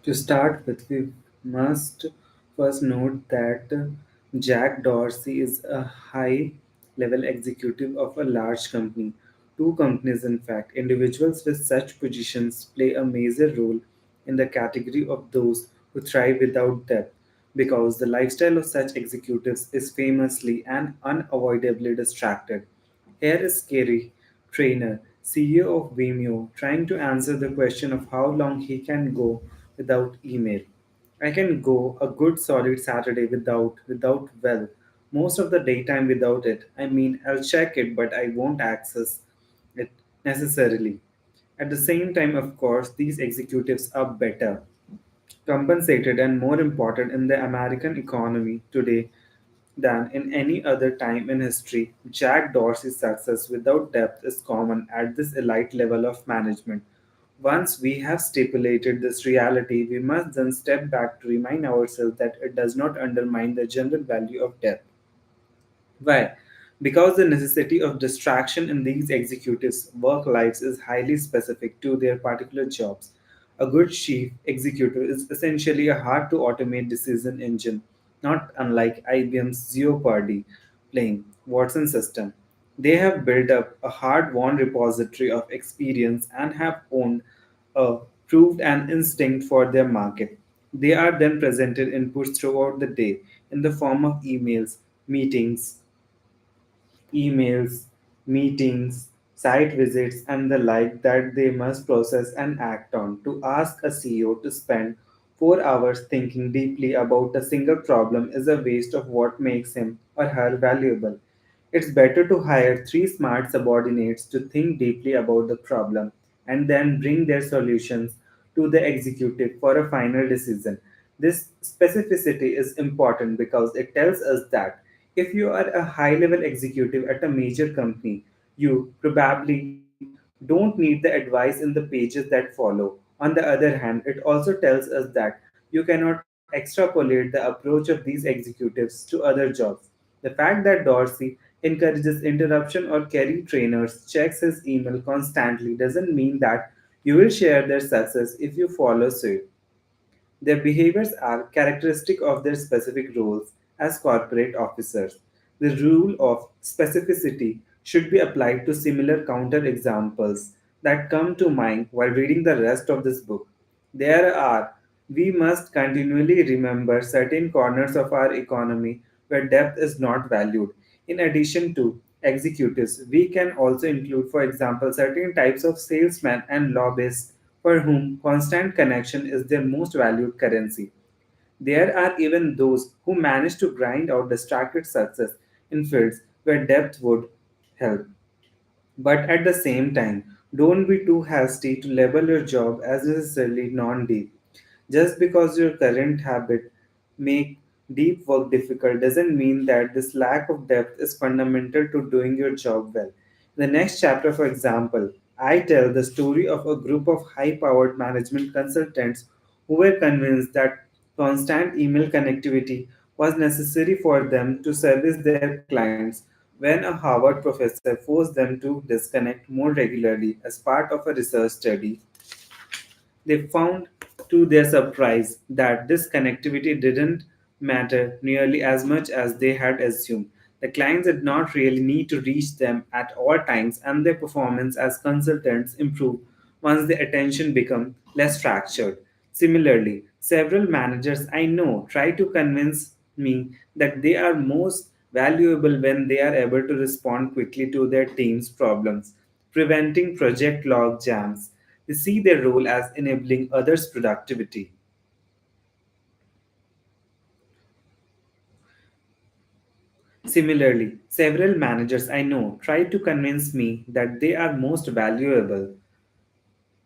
To start with, we must first note that Jack Dorsey is a high level executive of a large company. Two companies, in fact, individuals with such positions play a major role in the category of those who thrive without depth because the lifestyle of such executives is famously and unavoidably distracted. Here is Kerry Trainer, CEO of Vimeo, trying to answer the question of how long he can go without email. I can go a good solid Saturday without well, most of the daytime without it. I mean, I'll check it, but I won't access it necessarily. At the same time, of course, these executives are better compensated and more important in the American economy today than in any other time in history. Jack Dorsey's success without depth is common at this elite level of management. Once we have stipulated this reality, we must then step back to remind ourselves that it does not undermine the general value of depth. Why? Because the necessity of distraction in these executives' work lives is highly specific to their particular jobs. A good chief executive is essentially a hard to automate decision engine, not unlike IBM's Jeopardy playing Watson system. They have built up a hard won repository of experience and have owned a proved an instinct for their market. They are then presented inputs throughout the day in the form of emails, meetings, site visits, and the like that they must process and act on. To ask a CEO to spend 4 hours thinking deeply about a single problem is a waste of what makes him or her valuable. It's better to hire three smart subordinates to think deeply about the problem and then bring their solutions to the executive for a final decision. This specificity is important because it tells us that if you are a high level executive at a major company, you probably don't need the advice in the pages that follow. On the other hand, it also tells us that you cannot extrapolate the approach of these executives to other jobs. The fact that Dorsey encourages interruption or carry trainers, checks his email constantly doesn't mean that you will share their success if you follow suit. Their behaviors are characteristic of their specific roles as corporate officers. The rule of specificity should be applied to similar counterexamples that come to mind while reading the rest of this book. There are, we must continually remember certain corners of our economy where depth is not valued. In addition to executives, we can also include, for example, certain types of salesmen and lobbyists for whom constant connection is their most valued currency. There are even those who manage to grind out distracted success in fields where depth would help. But at the same time, don't be too hasty to label your job as necessarily non deep. Just because your current habit make deep work difficult doesn't mean that this lack of depth is fundamental to doing your job well. The next chapter, for example, I tell the story of a group of high powered management consultants who were convinced that constant email connectivity was necessary for them to service their clients when a Harvard professor forced them to disconnect more regularly as part of a research study. They found, to their surprise, that this connectivity didn't matter nearly as much as they had assumed. The clients did not really need to reach them at all times, and their performance as consultants improved once the attention became less fractured. Similarly, several managers I know try to convince me that they are most valuable when they are able to respond quickly to their team's problems, preventing project log jams. They see their role as enabling others' productivity. Similarly, several managers I know try to convince me that they are most valuable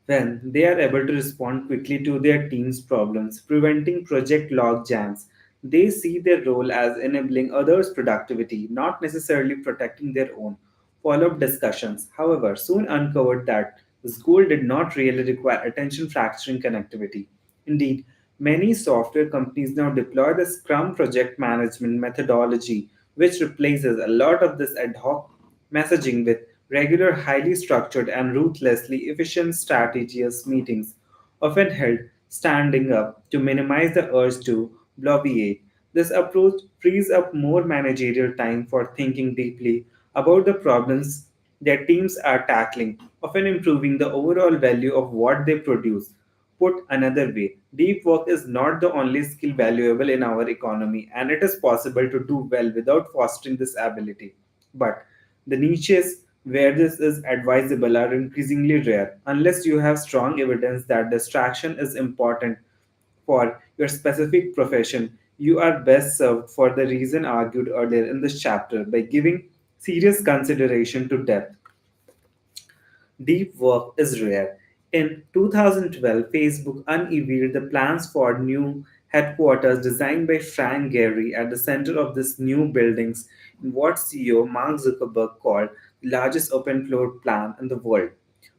when they are able to respond quickly to their team's problems, preventing project log jams. They see their role as enabling others' productivity, not necessarily protecting their own. Follow up discussions, however, soon uncovered that this goal did not really require attention fracturing connectivity. Indeed, many software companies now deploy the Scrum project management methodology, which replaces a lot of this ad hoc messaging with regular, highly structured, and ruthlessly efficient strategies meetings, often held standing up to minimize the urge to bloviate. This approach frees up more managerial time for thinking deeply about the problems their teams are tackling, often improving the overall value of what they produce. Put another way, deep work is not the only skill valuable in our economy, and it is possible to do well without fostering this ability. But the niches where this is advisable are increasingly rare, unless you have strong evidence that distraction is important for your specific profession. You are best served for the reason argued earlier in this chapter by giving serious consideration to depth. Deep work is rare. In 2012, Facebook unveiled the plans for new headquarters designed by Frank Gehry at the center of this new buildings in what CEO Mark Zuckerberg called the largest open floor plan in the world.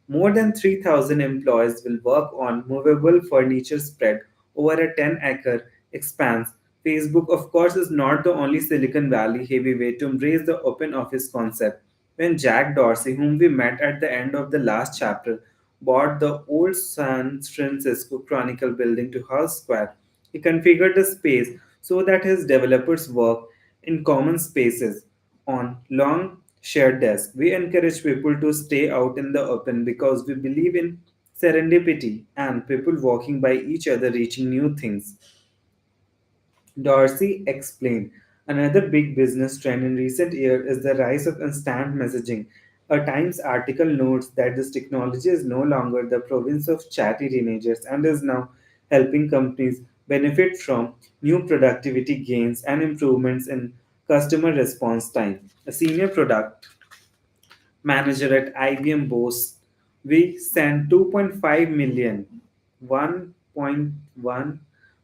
More than 3,000 employees will work on movable furniture spread over a 10-acre expanse. Facebook, of course, is not the only Silicon Valley heavyweight to embrace the open office concept. When Jack Dorsey, whom we met at the end of the last chapter, bought the old San Francisco Chronicle building to house Square, he configured the space so that his developers work in common spaces on long shared desks. We encourage people to stay out in the open because we believe in serendipity and people walking by each other reaching new things. Dorsey explained, another big business trend in recent years is the rise of instant messaging. A Times article notes that this technology is no longer the province of chatty teenagers and is now helping companies benefit from new productivity gains and improvements in customer response time. A senior product manager at IBM boasts, we send 2.5 million, 1.1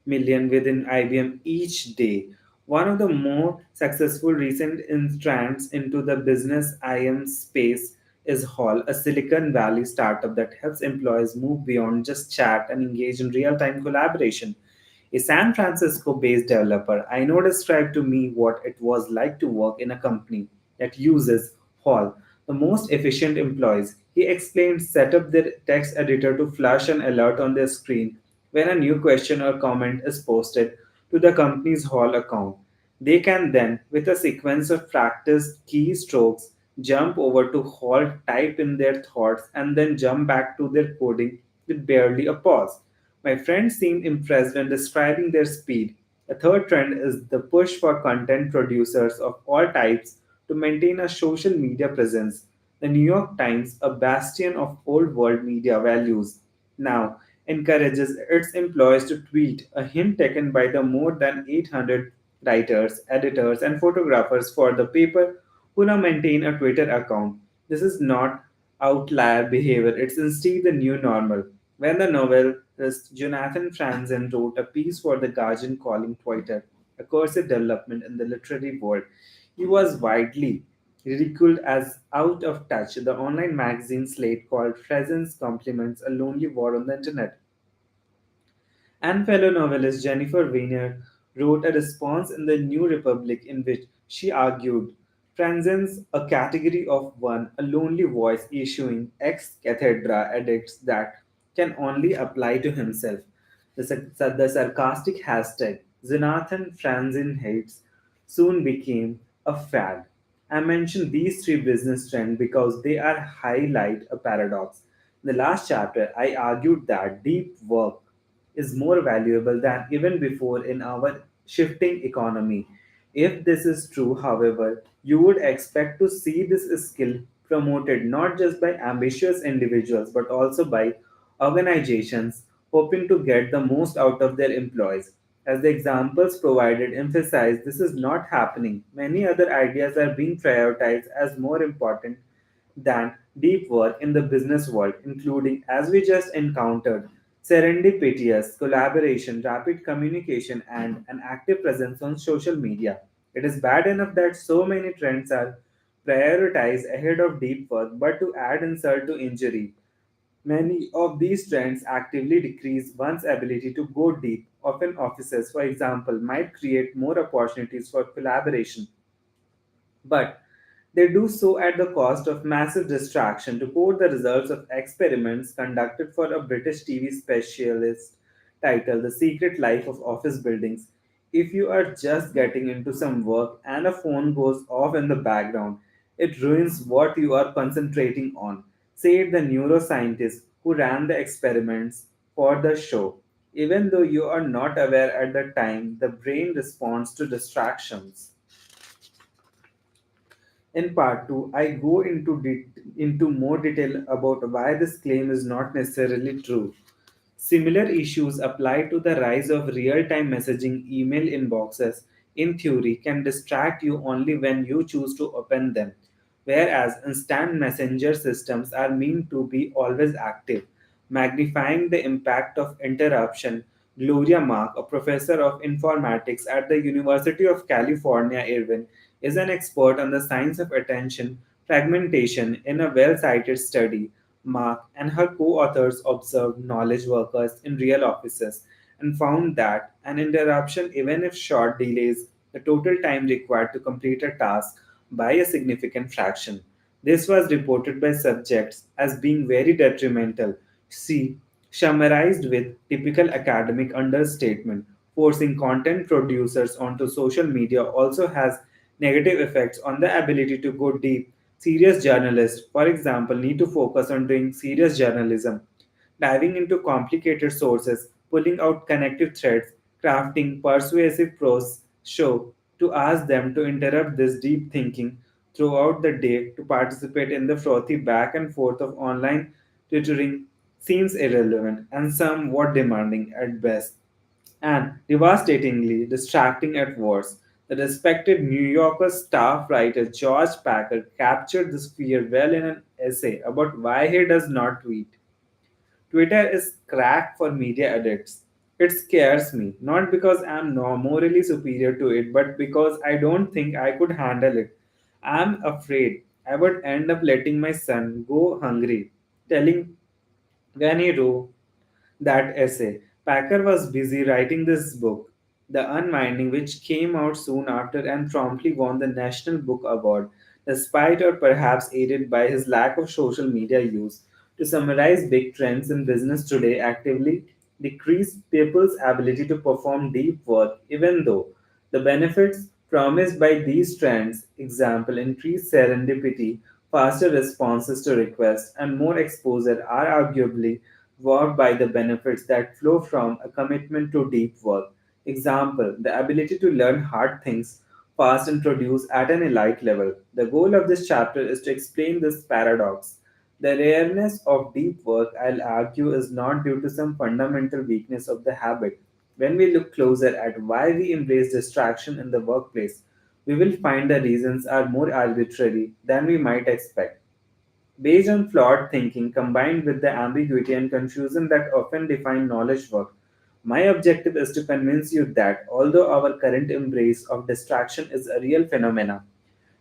million within IBM each day. One of the more successful recent entrants into the business IM space is Hall, a Silicon Valley startup that helps employees move beyond just chat and engage in real time collaboration. A San Francisco based developer I know described to me what it was like to work in a company that uses Hall, the most efficient employees. He explained set up their text editor to flash an alert on their screen when a new question or comment is posted to the company's Hall account. They can then, with a sequence of practiced keystrokes, jump over to Hall, type in their thoughts, and then jump back to their coding with barely a pause. My friends seemed impressed when describing their speed. A third trend is the push for content producers of all types to maintain a social media presence. The New York Times, a bastion of old world media values, now encourages its employees to tweet, a hint taken by the more than 800 writers, editors, and photographers for the paper who now maintain a Twitter account. This is not outlier behavior, it's instead the new normal. When the novelist Jonathan Franzen wrote a piece for The Guardian calling Twitter a cursive development in the literary world, he was widely ridiculed as out of touch. The online magazine Slate called Franzen's Compliments a lonely war on the internet. And fellow novelist Jennifer Weiner wrote a response in the New Republic in which she argued Franzen's a category of one, a lonely voice issuing ex cathedra edicts that can only apply to himself. The sarcastic hashtag Jonathan Franzen hates soon became a fad. I mention these three business trends because they are highlight a paradox. In the last chapter, I argued that deep work is more valuable than even before in our shifting economy. If this is true, however, you would expect to see this skill promoted not just by ambitious individuals but also by organizations hoping to get the most out of their employees. As the examples provided emphasize, this is not happening. Many other ideas are being prioritized as more important than deep work in the business world, including, as we just encountered, serendipitous collaboration, rapid communication, and an active presence on social media. It is bad enough that so many trends are prioritized ahead of deep work, but to add insult to injury, many of these trends actively decrease one's ability to go deep. Often, offices, for example, might create more opportunities for collaboration, but they do so at the cost of massive distraction. To quote the results of experiments conducted for a British TV specialist titled The Secret Life of Office Buildings. If you are just getting into some work and a phone goes off in the background, it ruins what you are concentrating on, said the neuroscientist who ran the experiments for the show. Even though you are not aware at the time, the brain responds to distractions. In part 2, I go into more detail about why this claim is not necessarily true. Similar issues apply to the rise of real time messaging email inboxes. In theory, can distract you only when you choose to open them, whereas instant messenger systems are meant to be always active, magnifying the impact of interruption. Gloria Mark, a professor of informatics at the University of California, Irvine, is an expert on the science of attention fragmentation in a well cited study. Mark and her co authors observed knowledge workers in real offices and found that an interruption, even if short, delays the total time required to complete a task by a significant fraction. This was reported by subjects as being very detrimental. See, summarized with typical academic understatement, forcing content producers onto social media also has negative effects on the ability to go deep. Serious journalists, for example, need to focus on doing serious journalism, diving into complicated sources, pulling out connective threads, crafting persuasive prose show to ask them to interrupt this deep thinking throughout the day to participate in the frothy back and forth of online tutoring seems irrelevant and somewhat demanding at best and devastatingly distracting at worst. The respected New Yorker staff writer George Packer captured this fear well in an essay about why he does not tweet. Twitter is crack for media addicts. It scares me, not because I'm no morally superior to it, but because I don't think I could handle it. I'm afraid I would end up letting my son go hungry, telling when he wrote that essay. Packer was busy writing this book, The Unwinding, which came out soon after and promptly won the National Book Award, despite or perhaps aided by his lack of social media use. To summarize big trends in business today actively decrease people's ability to perform deep work, even though the benefits promised by these trends, example, increased serendipity, faster responses to requests, and more exposure, are arguably dwarfed by the benefits that flow from a commitment to deep work. Example, the ability to learn hard things fast and produce at an elite level. The goal of this chapter is to explain this paradox. The rareness of deep work, I'll argue, is not due to some fundamental weakness of the habit. When we look closer at why we embrace distraction in the workplace, we will find the reasons are more arbitrary than we might expect. Based on flawed thinking combined with the ambiguity and confusion that often define knowledge work, my objective is to convince you that although our current embrace of distraction is a real phenomenon,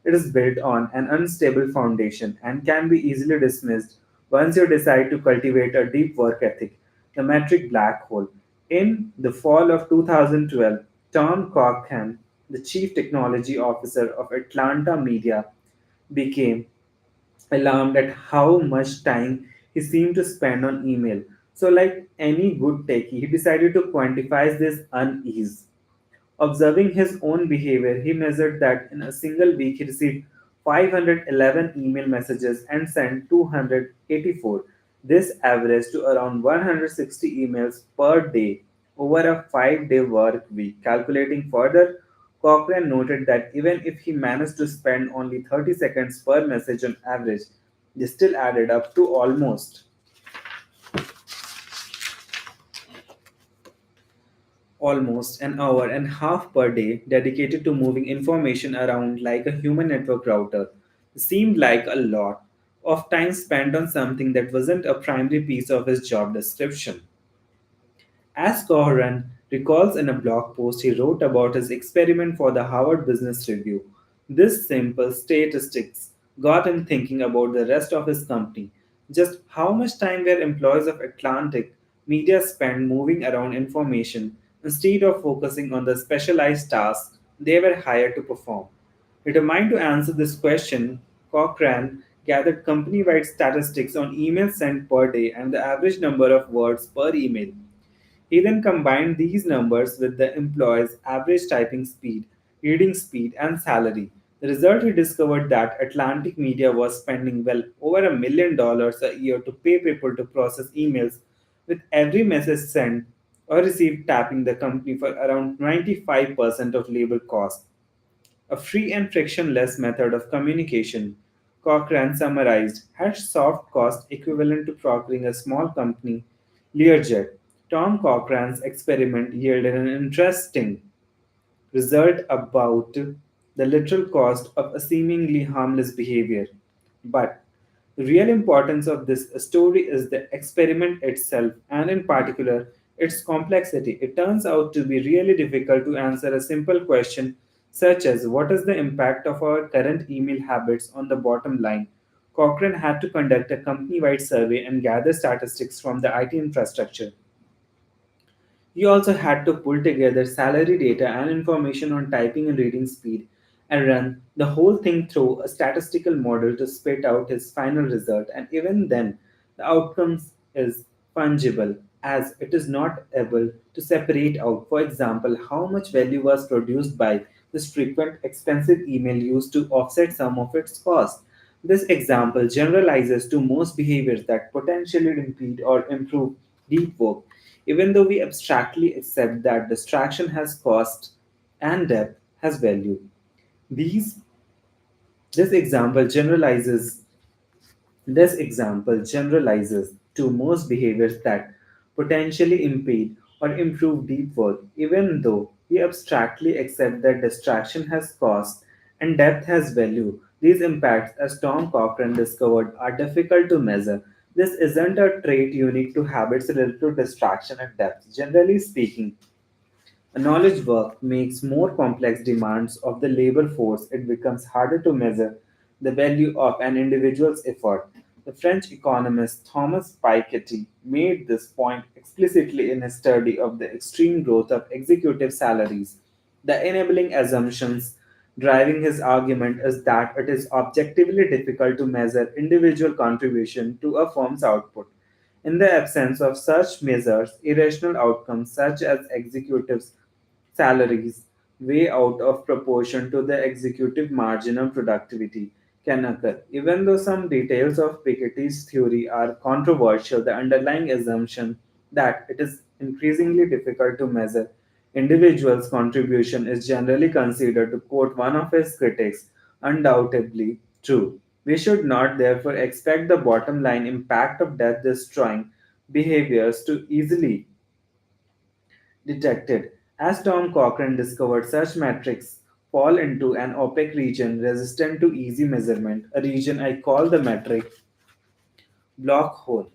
it is built on an unstable foundation and can be easily dismissed once you decide to cultivate a deep work ethic. The metric black hole. In the fall of 2012, Tom Cochran, the chief technology officer of Atlanta Media, became alarmed at how much time he seemed to spend on email. So, like any good techie, he decided to quantify this unease. Observing his own behavior, he measured that in a single week he received 511 email messages and sent 284. This averaged to around 160 emails per day over a 5-day work week. Calculating further, Cochrane noted that even if he managed to spend only 30 seconds per message on average, this still added up to almost an hour and a half per day dedicated to moving information around like a human network router. Seemed like a lot of time spent on something that wasn't a primary piece of his job description. As Cohran recalls in a blog post he wrote about his experiment for the Harvard Business Review, this simple statistics got him thinking about the rest of his company. Just how much time were employees of Atlantic Media spent moving around information instead of focusing on the specialized tasks they were hired to perform? Determined to answer this question, Cochrane gathered company wide statistics on emails sent per day and the average number of words per email. He then combined these numbers with the employee's average typing speed, reading speed, and salary. The result, he discovered that Atlantic Media was spending well over $1 million a year to pay people to process emails, with every message sent or received tapping the company for around 95% of labor costs. A free and frictionless method of communication, Cochrane summarized, had soft cost equivalent to procuring a small company, Learjet. Tom Cochrane's experiment yielded an interesting result about the literal cost of a seemingly harmless behavior. But the real importance of this story is the experiment itself, and in particular, its complexity. It turns out to be really difficult to answer a simple question such as what is the impact of our current email habits on the bottom line. Cochrane had to conduct a company wide survey and gather statistics from the IT infrastructure. He also had to pull together salary data and information on typing and reading speed and run the whole thing through a statistical model to spit out his final result. And even then, the outcomes is fungible as it is not able to separate out, for example, how much value was produced by this frequent expensive email used to offset some of its cost. This example generalizes to most behaviors that potentially impede or improve deep work, even though we abstractly accept that distraction has cost and depth has value. These this example generalizes this example generalizes to most behaviors that potentially impede or improve deep work, even though we abstractly accept that distraction has cost and depth has value. These impacts, as Tom Cochrane discovered, are difficult to measure. This isn't a trait unique to habits related to distraction and depth. Generally speaking, knowledge work makes more complex demands of the labor force. It becomes harder to measure the value of an individual's effort. The French economist Thomas Piketty made this point explicitly in his study of the extreme growth of executive salaries. The enabling assumptions driving his argument is that it is objectively difficult to measure individual contribution to a firm's output. In the absence of such measures, irrational outcomes such as executives' salaries way out of proportion to the executive margin of productivity can occur. Even though some details of Piketty's theory are controversial, the underlying assumption that it is increasingly difficult to measure individuals' contribution is generally considered, to quote one of his critics, undoubtedly true. We should not therefore expect the bottom line impact of death destroying behaviors to easily detected. As Tom Cochrane discovered, such metrics fall into an opaque region resistant to easy measurement, a region I call the metric block hole.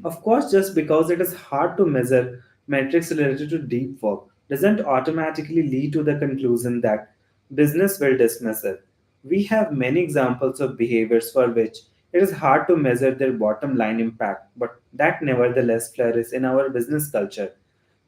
Of course, just because it is hard to measure metrics related to deep work doesn't automatically lead to the conclusion that business will dismiss it. We have many examples of behaviors for which it is hard to measure their bottom line impact, but that nevertheless flourish in our business culture.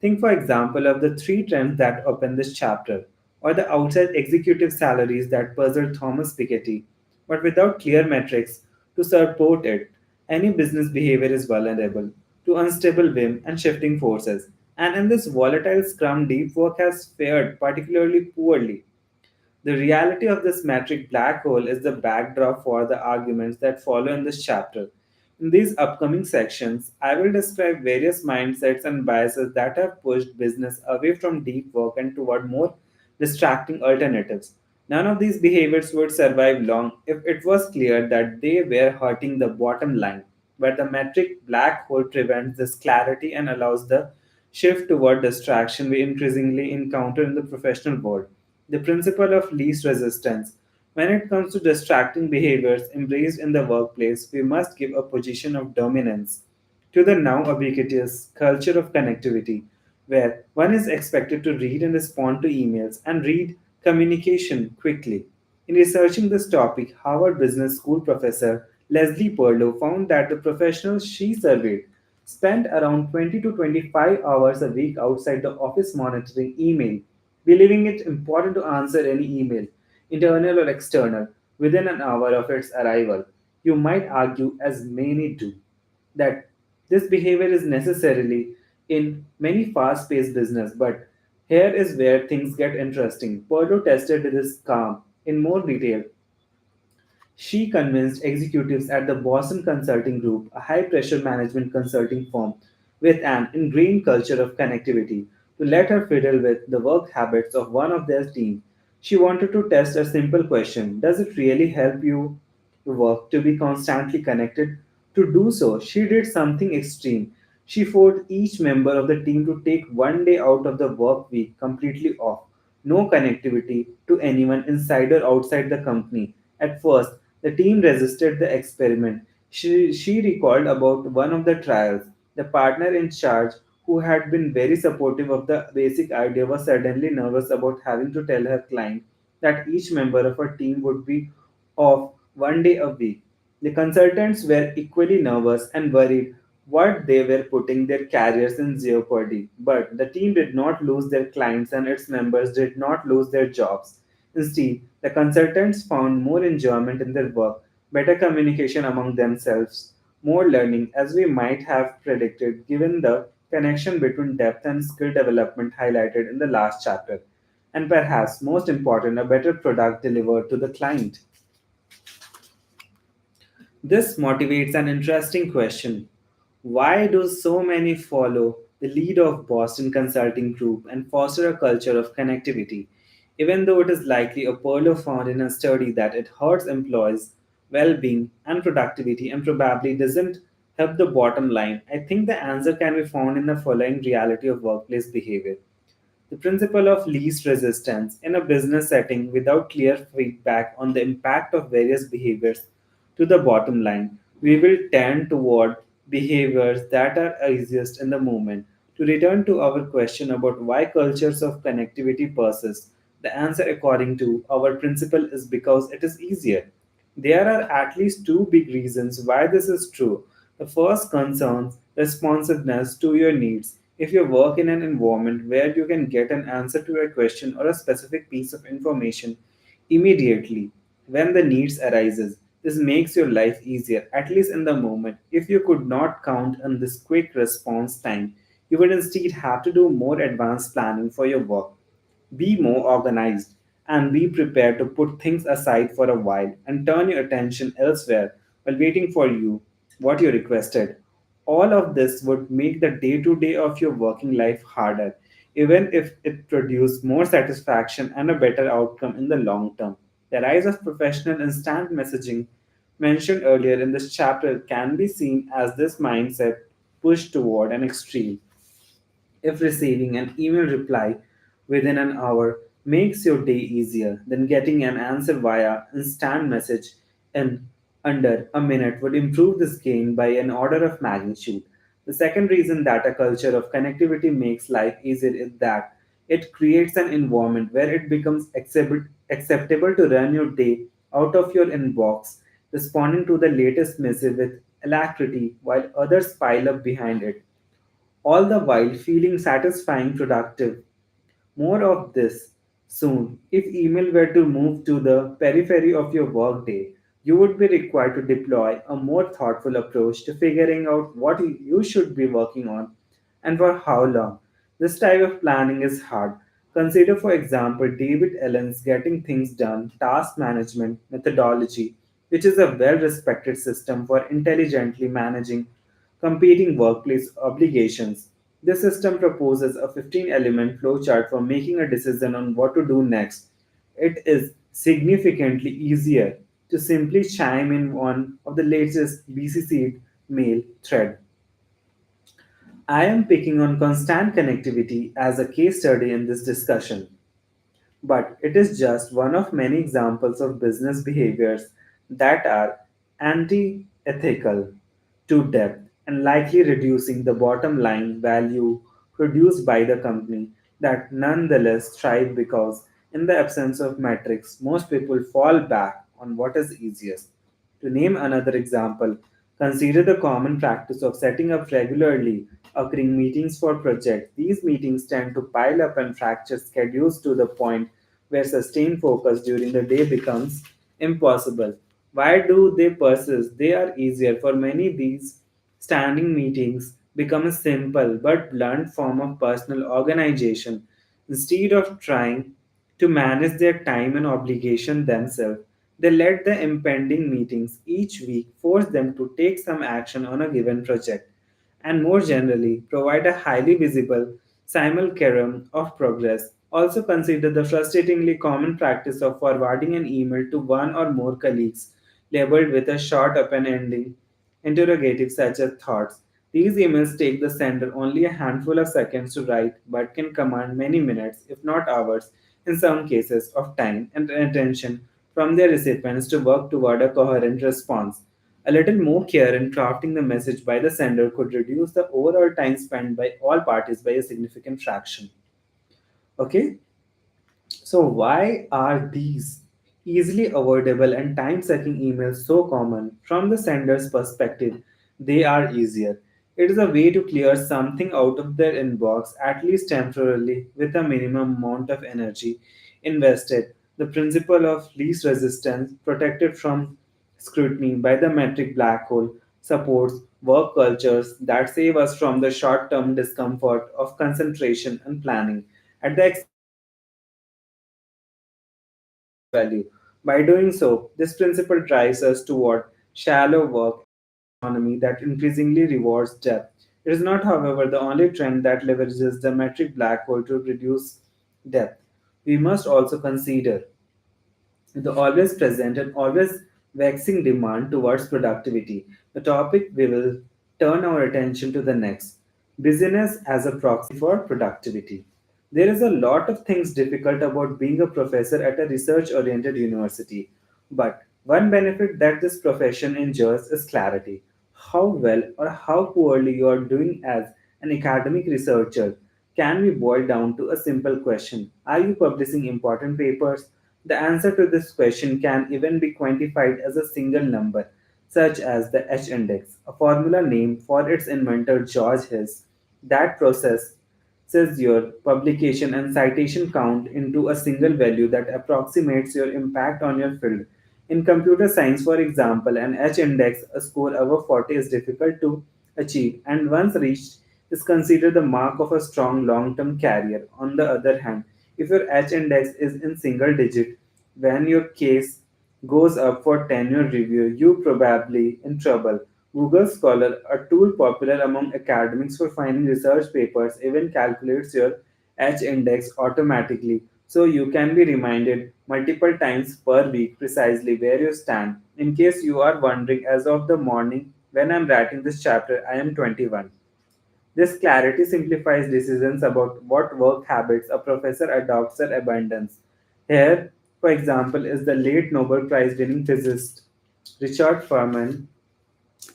Think, for example, of the three trends that open this chapter, or the outside executive salaries that puzzled Thomas Piketty, but without clear metrics to support it. Any business behavior is vulnerable to unstable whim and shifting forces, and in this volatile scrum, deep work has fared particularly poorly. The reality of this metric black hole is the backdrop for the arguments that follow in this chapter. In these upcoming sections, I will describe various mindsets and biases that have pushed business away from deep work and toward more distracting alternatives. None of these behaviors would survive long if it was clear that they were hurting the bottom line, but the metric black hole prevents this clarity and allows the shift toward distraction we increasingly encounter in the professional world. The principle of least resistance. When it comes to distracting behaviors embraced in the workplace, we must give a position of dominance to the now ubiquitous culture of connectivity, where one is expected to read and respond to emails and read communication quickly. In researching this topic, Harvard Business School professor Leslie Perlow found that the professionals she surveyed spent around 20 to 25 hours a week outside the office monitoring email, believing it important to answer any email, internal or external, within an hour of its arrival. You might argue, as many do, that this behavior is necessarily in many fast paced business. But here is where things get interesting. Perlo tested this calm in more detail. She convinced executives at the Boston Consulting Group, a high pressure management consulting firm with an ingrained culture of connectivity, to let her fiddle with the work habits of one of their team. She wanted to test a simple question: does it really help you work to be constantly connected? To do so, she did something extreme. She forced each member of the team to take one day out of the work week completely off. No connectivity to anyone inside or outside the company. At first, the team resisted the experiment. She recalled about one of the trials. The partner in charge, who had been very supportive of the basic idea, was suddenly nervous about having to tell her client that each member of her team would be off one day a week. The consultants were equally nervous and worried what they were putting their careers in jeopardy. But the team did not lose their clients and its members did not lose their jobs. Instead, the consultants found more enjoyment in their work, better communication among themselves, more learning, as we might have predicted, given the connection between depth and skill development highlighted in the last chapter. And perhaps most important, a better product delivered to the client. This motivates an interesting question. Why do so many follow the lead of Boston Consulting Group and foster a culture of connectivity, even though it is likely a Perlo found in a study that it hurts employees' well-being and productivity and probably doesn't help the bottom line? I think the answer can be found in the following reality of workplace behavior. The principle of least resistance in a business setting without clear feedback on the impact of various behaviors to the bottom line, we will tend toward behaviors that are easiest in the moment. To return to our question about why cultures of connectivity persist, the answer, according to our principle, is because it is easier. There are at least two big reasons why this is true. The first concerns responsiveness to your needs. If you work in an environment where you can get an answer to a question or a specific piece of information immediately when the needs arises, this makes your life easier, at least in the moment. If you could not count on this quick response time, you would instead have to do more advanced planning for your work. Be more organized and be prepared to put things aside for a while and turn your attention elsewhere while waiting for you what you requested. All of this would make the day to day of your working life harder, even if it produced more satisfaction and a better outcome in the long term. The rise of professional instant messaging mentioned earlier in this chapter can be seen as this mindset pushed toward an extreme. If receiving an email reply within an hour makes your day easier, then getting an answer via instant message in under a minute would improve this gain by an order of magnitude. The second reason that a culture of connectivity makes life easier is that it creates an environment where it becomes acceptable to run your day out of your inbox, responding to the latest message with alacrity while others pile up behind it, all the while feeling satisfying productive. More of this soon. If email were to move to the periphery of your workday, you would be required to deploy a more thoughtful approach to figuring out what you should be working on and for how long. This type of planning is hard. Consider, for example, David Allen's Getting Things Done task management methodology, which is a well respected system for intelligently managing competing workplace obligations. This system proposes a 15-element flowchart for making a decision on what to do next. It is significantly easier to simply chime in one of the latest BCC mail thread. I am picking on constant connectivity as a case study in this discussion, but it is just one of many examples of business behaviors that are anti ethical to depth and likely reducing the bottom line value produced by the company that nonetheless thrive because, in the absence of metrics, most people fall back on what is easiest. To name another example, consider the common practice of setting up regularly occurring meetings for projects. These meetings tend to pile up and fracture schedules to the point where sustained focus during the day becomes impossible. Why do they persist? They are easier for many these standing meetings become a simple but blunt form of personal organization. Instead of trying to manage their time and obligation themselves, they let the impending meetings each week force them to take some action on a given project and more generally provide a highly visible simulacrum of progress. Also consider the frustratingly common practice of forwarding an email to one or more colleagues labeled with a short open-ending interrogative such as thoughts. These emails take the sender only a handful of seconds to write but can command many minutes, if not hours, in some cases, of time and attention from their recipients to work toward a coherent response. A little more care in crafting the message by the sender could reduce the overall time spent by all parties by a significant fraction. Okay, so, why are these easily avoidable and time sucking emails so common? From the sender's perspective, they are easier. It is a way to clear something out of their inbox, at least temporarily, with a minimum amount of energy invested. The principle of least resistance, protected from scrutiny by the metric black hole, supports work cultures that save us from the short term discomfort of concentration and planning at the expense of long-term value. By doing so, this principle drives us toward shallow work economy that increasingly rewards depth. It is not, however, the only trend that leverages the metric black hole to reduce depth. We must also consider the always present and always waxing demand towards productivity, the topic we will turn our attention to the next. Busyness as a proxy for productivity. There is a lot of things difficult about being a professor at a research oriented university, but one benefit that this profession enjoys is clarity. How well or how poorly you are doing as an academic researcher can be boiled down to a simple question. Are you publishing important papers? The answer to this question can even be quantified as a single number, such as the H index, a formula named for its inventor George Hess. That process says your publication and citation count into a single value that approximates your impact on your field. In computer science, for example, an H index, a score above 40, is difficult to achieve, and once reached, is considered the mark of a strong long term career. On the other hand, if your H index is in single digit, when your case goes up for tenure review, you probably in trouble. Google Scholar, a tool popular among academics for finding research papers, even calculates your H index automatically so you can be reminded multiple times per week precisely where you stand. In case you are wondering, as of the morning when I'm writing this chapter, I am 21. This clarity simplifies decisions about what work habits a professor adopts or abandons. Here, for example, is the late Nobel Prize winning physicist Richard Feynman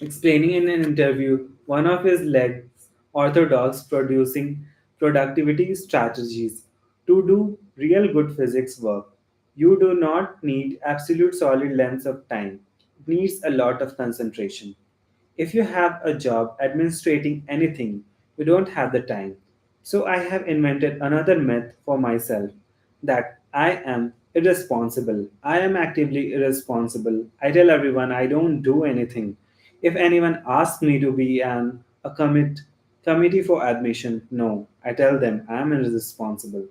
explaining in an interview one of his legs orthodox producing productivity strategies to do real good physics work. You do not need absolute solid lengths of time. It needs a lot of concentration. If you have a job administrating anything, you don't have the time. So I have invented another myth for myself that I am irresponsible. I am actively irresponsible. I tell everyone I don't do anything. If anyone asks me to be an a committee for admission, no, I tell them I am irresponsible.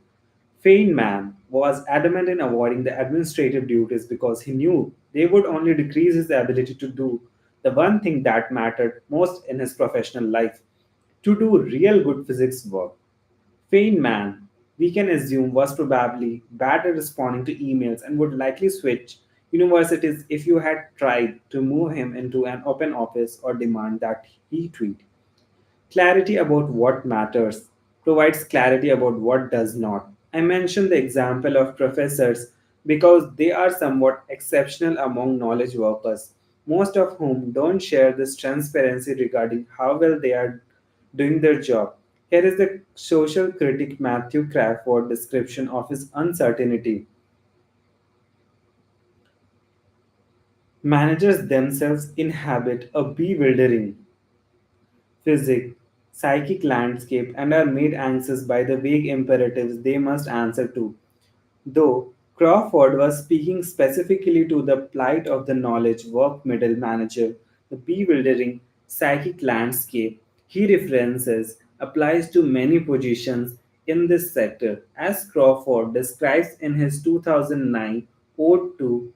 Feynman was adamant in avoiding the administrative duties because he knew they would only decrease his ability to do the one thing that mattered most in his professional life to do real good physics work. Feynman, we can assume, was probably bad at responding to emails and would likely switch universities if you had tried to move him into an open office or demand that he tweet. Clarity about what matters provides clarity about what does not. I mention the example of professors because they are somewhat exceptional among knowledge workers, most of whom don't share this transparency regarding how well they are doing their job. Here is the social critic Matthew Crawford description of his uncertainty. Managers themselves inhabit a bewildering physic, psychic landscape and are made anxious by the vague imperatives they must answer to. Though Crawford was speaking specifically to the plight of the knowledge work middle manager, the bewildering psychic landscape, he references applies to many positions in this sector, as Crawford describes in his 2009 Ode to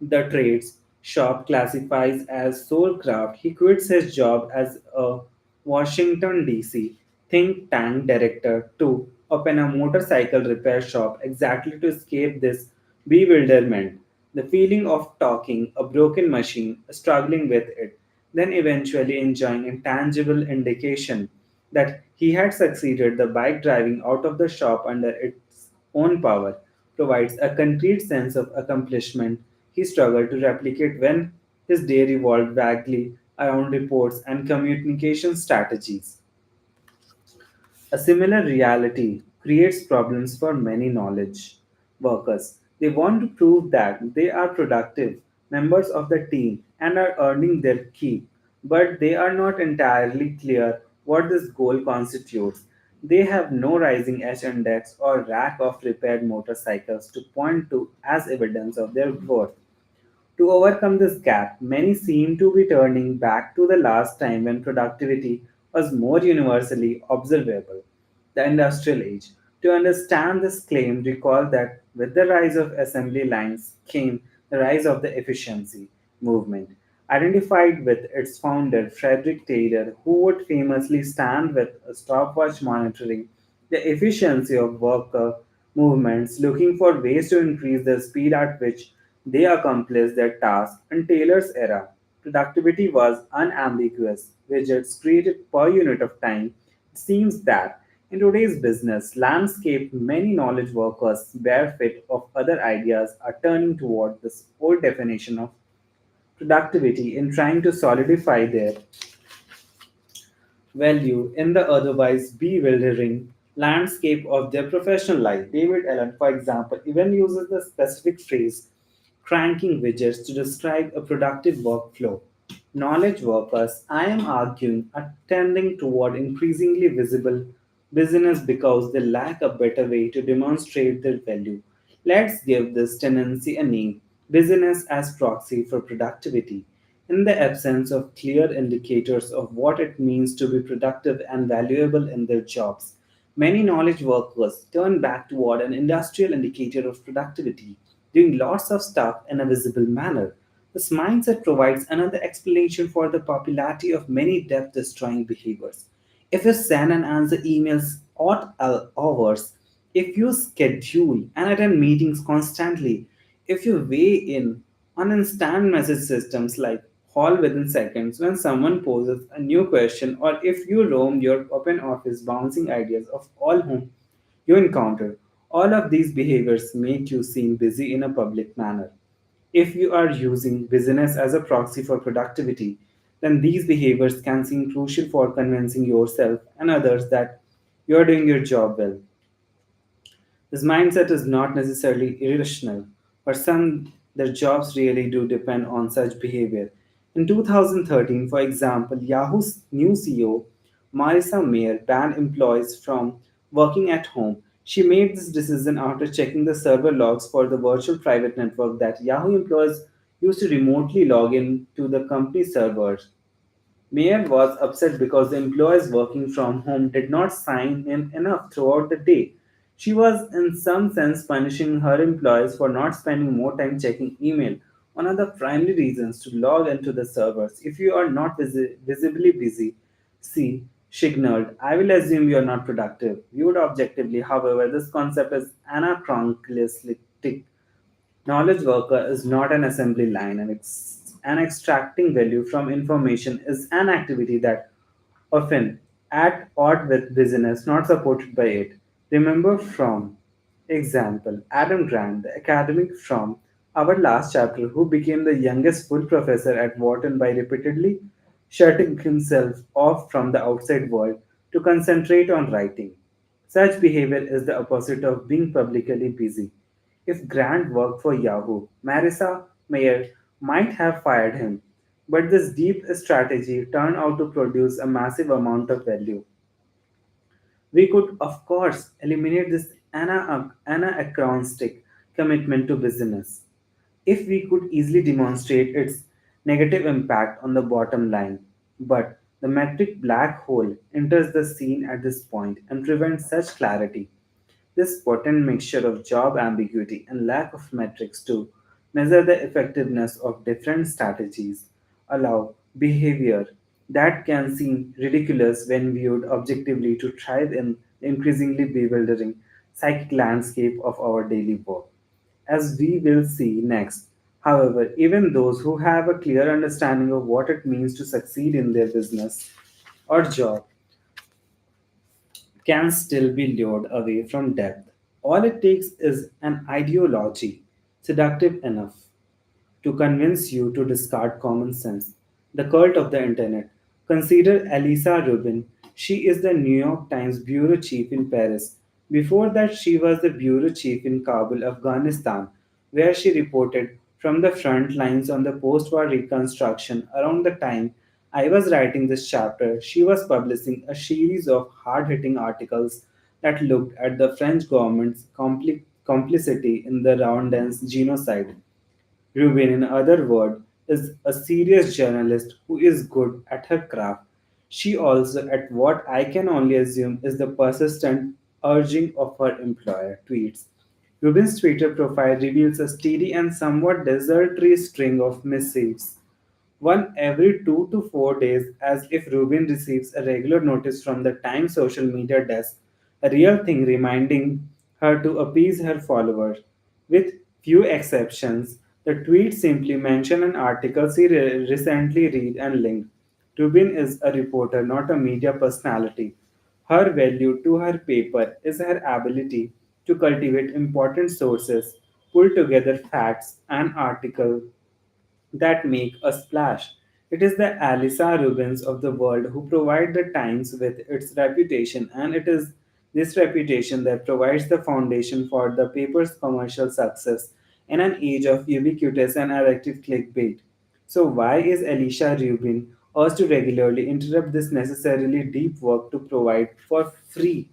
the trades shop classifies as sole craft. He quits his job as a Washington, D.C. think tank director to open a motorcycle repair shop exactly to escape this bewilderment, the feeling of talking a broken machine, struggling with it, then eventually enjoying a tangible indication that he had succeeded. The bike driving out of the shop under its own power provides a concrete sense of accomplishment he struggled to replicate when his day revolved vaguely around reports and communication strategies. A similar reality creates problems for many knowledge workers. They want to prove that they are productive members of the team and are earning their keep, but they are not entirely clear what this goal constitutes. They have no rising edge index or rack of repaired motorcycles to point to as evidence of their worth. To overcome this gap, many seem to be turning back to the last time when productivity was more universally observable, the industrial age. To understand this claim, recall that with the rise of assembly lines came the rise of the efficiency movement, identified with its founder Frederick Taylor, who would famously stand with a stopwatch monitoring the efficiency of worker movements, looking for ways to increase the speed at which they accomplished their task. In Taylor's era, productivity was unambiguous, widgets created per unit of time. It seems that in today's business landscape, many knowledge workers, barefoot of other ideas, are turning toward this old definition of productivity in trying to solidify their value in the otherwise bewildering landscape of their professional life. David Allen, for example, even uses the specific phrase cranking widgets to describe a productive workflow. Knowledge workers, I am arguing, are tending toward increasingly visible business because they lack a better way to demonstrate their value. Let's give this tendency a name business as proxy for productivity. In the absence of clear indicators of what it means to be productive and valuable in their jobs, many knowledge workers turn back toward an industrial indicator of productivity, doing lots of stuff in a visible manner. This mindset provides another explanation for the popularity of many depth destroying behaviors. If you send and answer emails odd hours, if you schedule and attend meetings constantly, if you weigh in on instant message systems like call within seconds when someone poses a new question, or if you roam your open office bouncing ideas of all whom you encounter, all of these behaviors make you seem busy in a public manner. If you are using business as a proxy for productivity, then these behaviors can seem crucial for convincing yourself and others that you are doing your job well. This mindset is not necessarily irrational, but some their jobs really do depend on such behavior. In 2013, for example, Yahoo's new CEO, Marissa Mayer, banned employees from working at home. She made this decision after checking the server logs for the virtual private network that Yahoo employees used to remotely log in to the company's servers. Mayer was upset because the employees working from home did not sign in enough throughout the day. She was, in some sense, punishing her employees for not spending more time checking email. One of the primary reasons to log into the servers if you are not visibly busy. See, signaled, I will assume you are not productive. Viewed objectively, however, this concept is anachronistic. Knowledge worker is not an assembly line, and extracting value from information is an activity that often at odds with business, not supported by it. Remember from example Adam Grant, the academic from our last chapter, who became the youngest full professor at Wharton by repeatedly shutting himself off from the outside world to concentrate on writing. Such behavior is the opposite of being publicly busy. If Grant worked for Yahoo, Marissa Mayer might have fired him, but this deep strategy turned out to produce a massive amount of value. We could, of course, eliminate this anachronistic commitment to business if we could easily demonstrate its negative impact on the bottom line. But The metric black hole enters the scene at this point and prevents such clarity. This potent mixture of job ambiguity and lack of metrics to measure the effectiveness of different strategies allow behavior that can seem ridiculous when viewed objectively to thrive in the increasingly bewildering psychic landscape of our daily work. As we will see next, however, even those who have a clear understanding of what it means to succeed in their business or job can still be lured away from depth. All it takes is an ideology seductive enough to convince you to discard common sense. The cult of the internet. Consider Elisa Rubin. She is the New York Times bureau chief in Paris. Before that, she was the bureau chief in Kabul, Afghanistan, where she reported from the front lines on the post war reconstruction. Around the time I was writing this chapter, she was publishing a series of hard hitting articles that looked at the French government's complicity in the Rwandan genocide. Rubin, in other words, is a serious journalist who is good at her craft. She also, at what I can only assume is the persistent urging of her employer, tweets. Rubin's Twitter profile reveals a steady and somewhat desultory string of missives, one every 2 to 4 days, as if Rubin receives a regular notice from the Times social media desk, a real thing reminding her to appease her followers. With few exceptions, the tweets simply mention an article she recently read and linked. Rubin is a reporter, not a media personality. Her value to her paper is her ability to cultivate important sources, pull together facts and articles that make a splash. It is the Alisa Rubins of the world who provide the Times with its reputation, and it is this reputation that provides the foundation for the paper's commercial success in an age of ubiquitous and addictive clickbait. So, why is Alicia Rubin urged to regularly interrupt this necessarily deep work to provide for free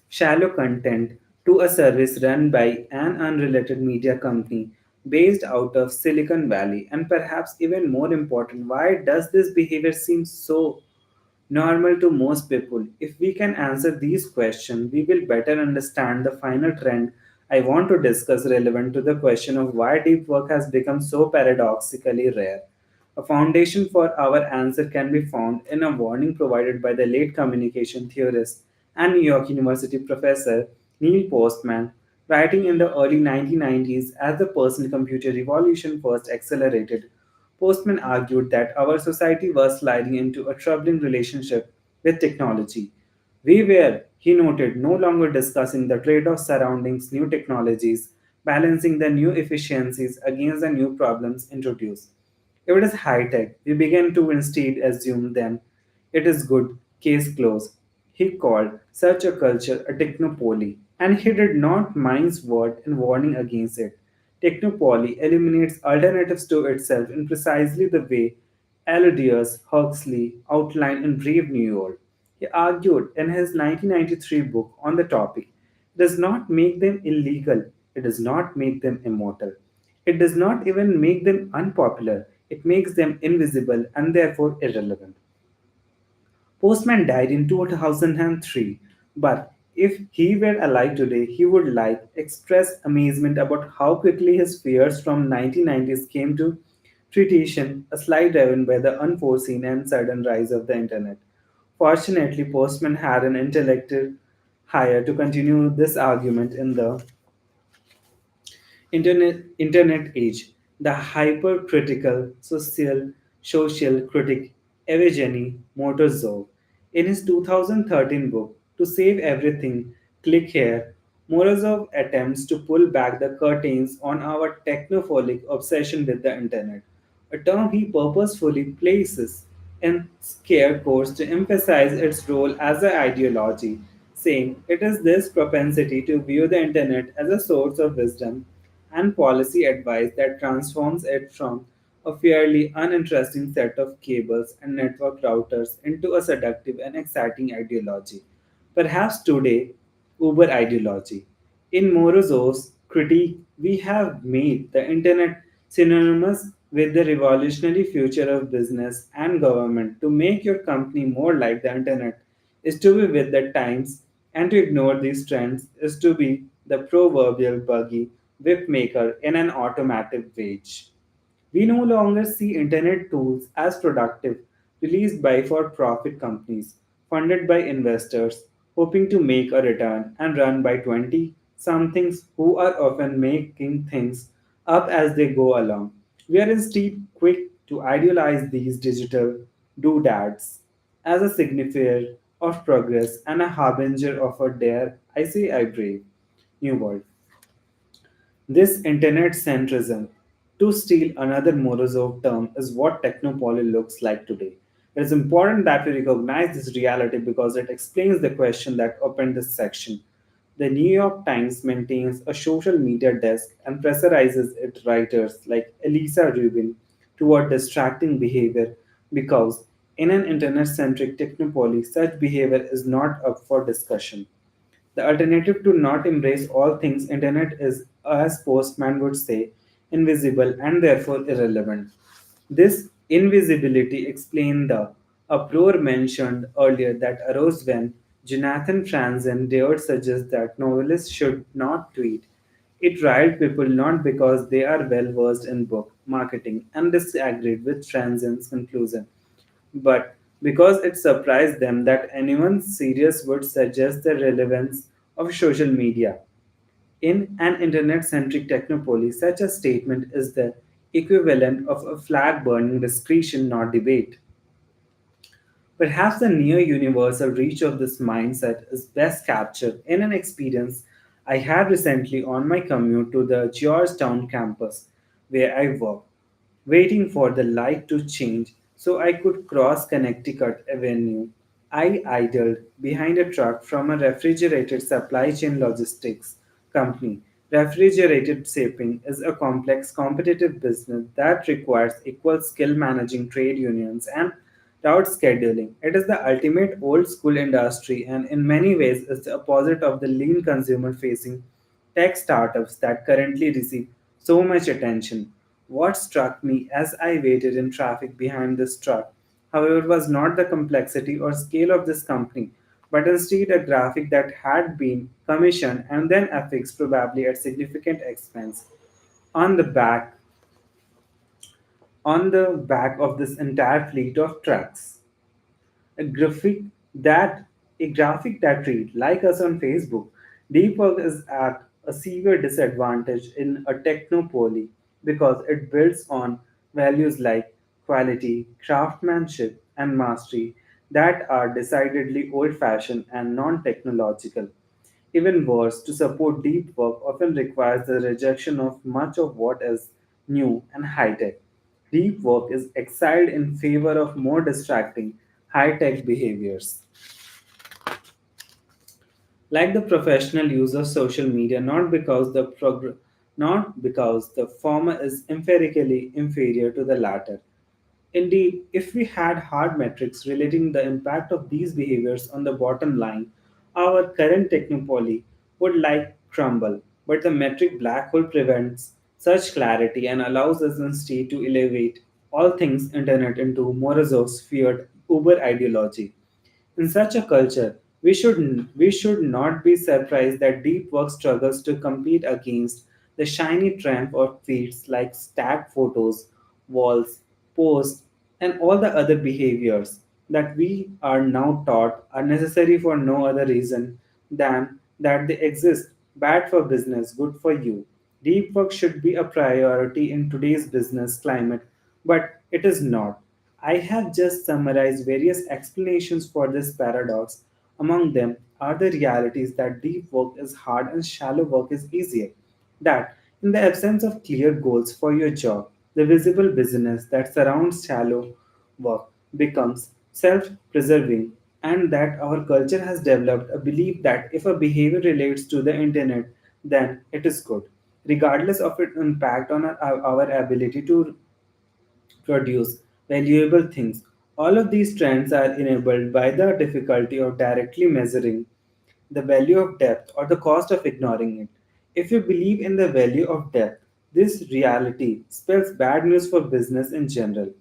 shallow content to a service run by an unrelated media company based out of Silicon Valley? And perhaps even more important, why does this behavior seem so normal to most people? If we can answer these questions, we will better understand the final trend I want to discuss relevant to the question of why deep work has become so paradoxically rare. A foundation for our answer can be found in a warning provided by the late communication theorist and New York University professor Neil Postman, writing in the early 1990s as the personal computer revolution first accelerated. Postman argued that our society was sliding into a troubling relationship with technology. We were, he noted, no longer discussing the trade offs surrounding new technologies, balancing the new efficiencies against the new problems introduced. If it is high tech, we begin to instead assume then it is good, case closed. He called such a culture a technopoly, and he did not mince word in warning against it. Technopoly eliminates alternatives to itself in precisely the way Aldous Huxley outlined in Brave New World. He argued in his 1993 book on the topic, it does not make them illegal, it does not make them immortal. It does not even make them unpopular, it makes them invisible and therefore irrelevant. Postman died in 2003, but if he were alive today, he would like express amazement about how quickly his fears from 1990s came to fruition, a slide driven by the unforeseen and sudden rise of the internet. Fortunately, Postman had an intellectual hire to continue this argument in the internet age, the hypercritical social critic Evgeny Morozov, in his 2013 book To Save Everything, Click Here, Morozov attempts to pull back the curtains on our technophilic obsession with the internet, a term he purposefully places in scare quotes to emphasize its role as an ideology, saying it is this propensity to view the internet as a source of wisdom and policy advice that transforms it from a fairly uninteresting set of cables and network routers into a seductive and exciting ideology. Perhaps today, Uber ideology. In Morozov's critique, we have made the internet synonymous with the revolutionary future of business and government. To make your company more like the internet is to be with the times, and to ignore these trends is to be the proverbial buggy whip maker in an automatic wage. We no longer see internet tools as productive, released by for profit companies, funded by investors, hoping to make a return, and run by 20 somethings who are often making things up as they go along. We are instead quick to idealize these digital doodads as a signifier of progress and a harbinger of a dare, I say I brave, new world. This internet centrism, to steal another Morozov term, is what technopoly looks like today. It is important that we recognize this reality because it explains the question that opened this section. The New York Times maintains a social media desk and pressurizes its writers like Elisa Rubin toward distracting behavior because in an internet centric technopoly, such behavior is not up for discussion. The alternative to not embrace all things internet is, as Postman would say, invisible and therefore irrelevant. This invisibility explained the uproar mentioned earlier that arose when Jonathan Franzen dared suggest that novelists should not tweet. It riled people not because they are well versed in book marketing and disagreed with Franzen's conclusion, but because it surprised them that anyone serious would suggest the relevance of social media. In an internet centric technopoly, such a statement is the equivalent of a flag burning discretion, not debate. Perhaps the near universal reach of this mindset is best captured in an experience I had recently on my commute to the Georgetown campus where I work, waiting for the light to change so I could cross Connecticut Avenue. I idled behind a truck from a refrigerated supply chain logistics company. Refrigerated shipping is a complex competitive business that requires equal skill managing trade unions and route scheduling. It is the ultimate old school industry and in many ways is the opposite of the lean consumer facing tech startups that currently receive so much attention. What struck me as I waited in traffic behind this truck, however, was not the complexity or scale of this company, but instead a graphic that had been commissioned and then affixed probably at significant expense on the back of this entire fleet of trucks. A graphic that read like us on Facebook, deep work is at a severe disadvantage in a technopoly because it builds on values like quality, craftsmanship, and mastery that are decidedly old-fashioned and non-technological. Even worse, to support deep work often requires the rejection of much of what is new and high tech. Deep work is exiled in favor of more distracting, high tech behaviors. Like the professional use of social media, not because the former is empirically inferior to the latter. Indeed, if we had hard metrics relating the impact of these behaviors on the bottom line, our current technopoly would like crumble. But the metric black hole prevents such clarity and allows us instead to elevate all things internet into Morozov's feared Uber ideology. In such a culture, we should not be surprised that deep work struggles to compete against the shiny triumph of feats like stacked photos, walls, posts, and all the other behaviors that we are now taught are necessary for no other reason than that they exist. Bad for business, good for you. Deep work should be a priority in today's business climate, but it is not. I have just summarized various explanations for this paradox. Among them are the realities that deep work is hard and shallow work is easier. That, in the absence of clear goals for your job, the visible business that surrounds shallow work becomes self preserving, and that our culture has developed a belief that if a behavior relates to the internet, then it is good, regardless of its impact on our ability to produce valuable things. All of these trends are enabled by the difficulty of directly measuring the value of depth or the cost of ignoring it. If you believe in the value of depth, This reality spells bad news for business in general,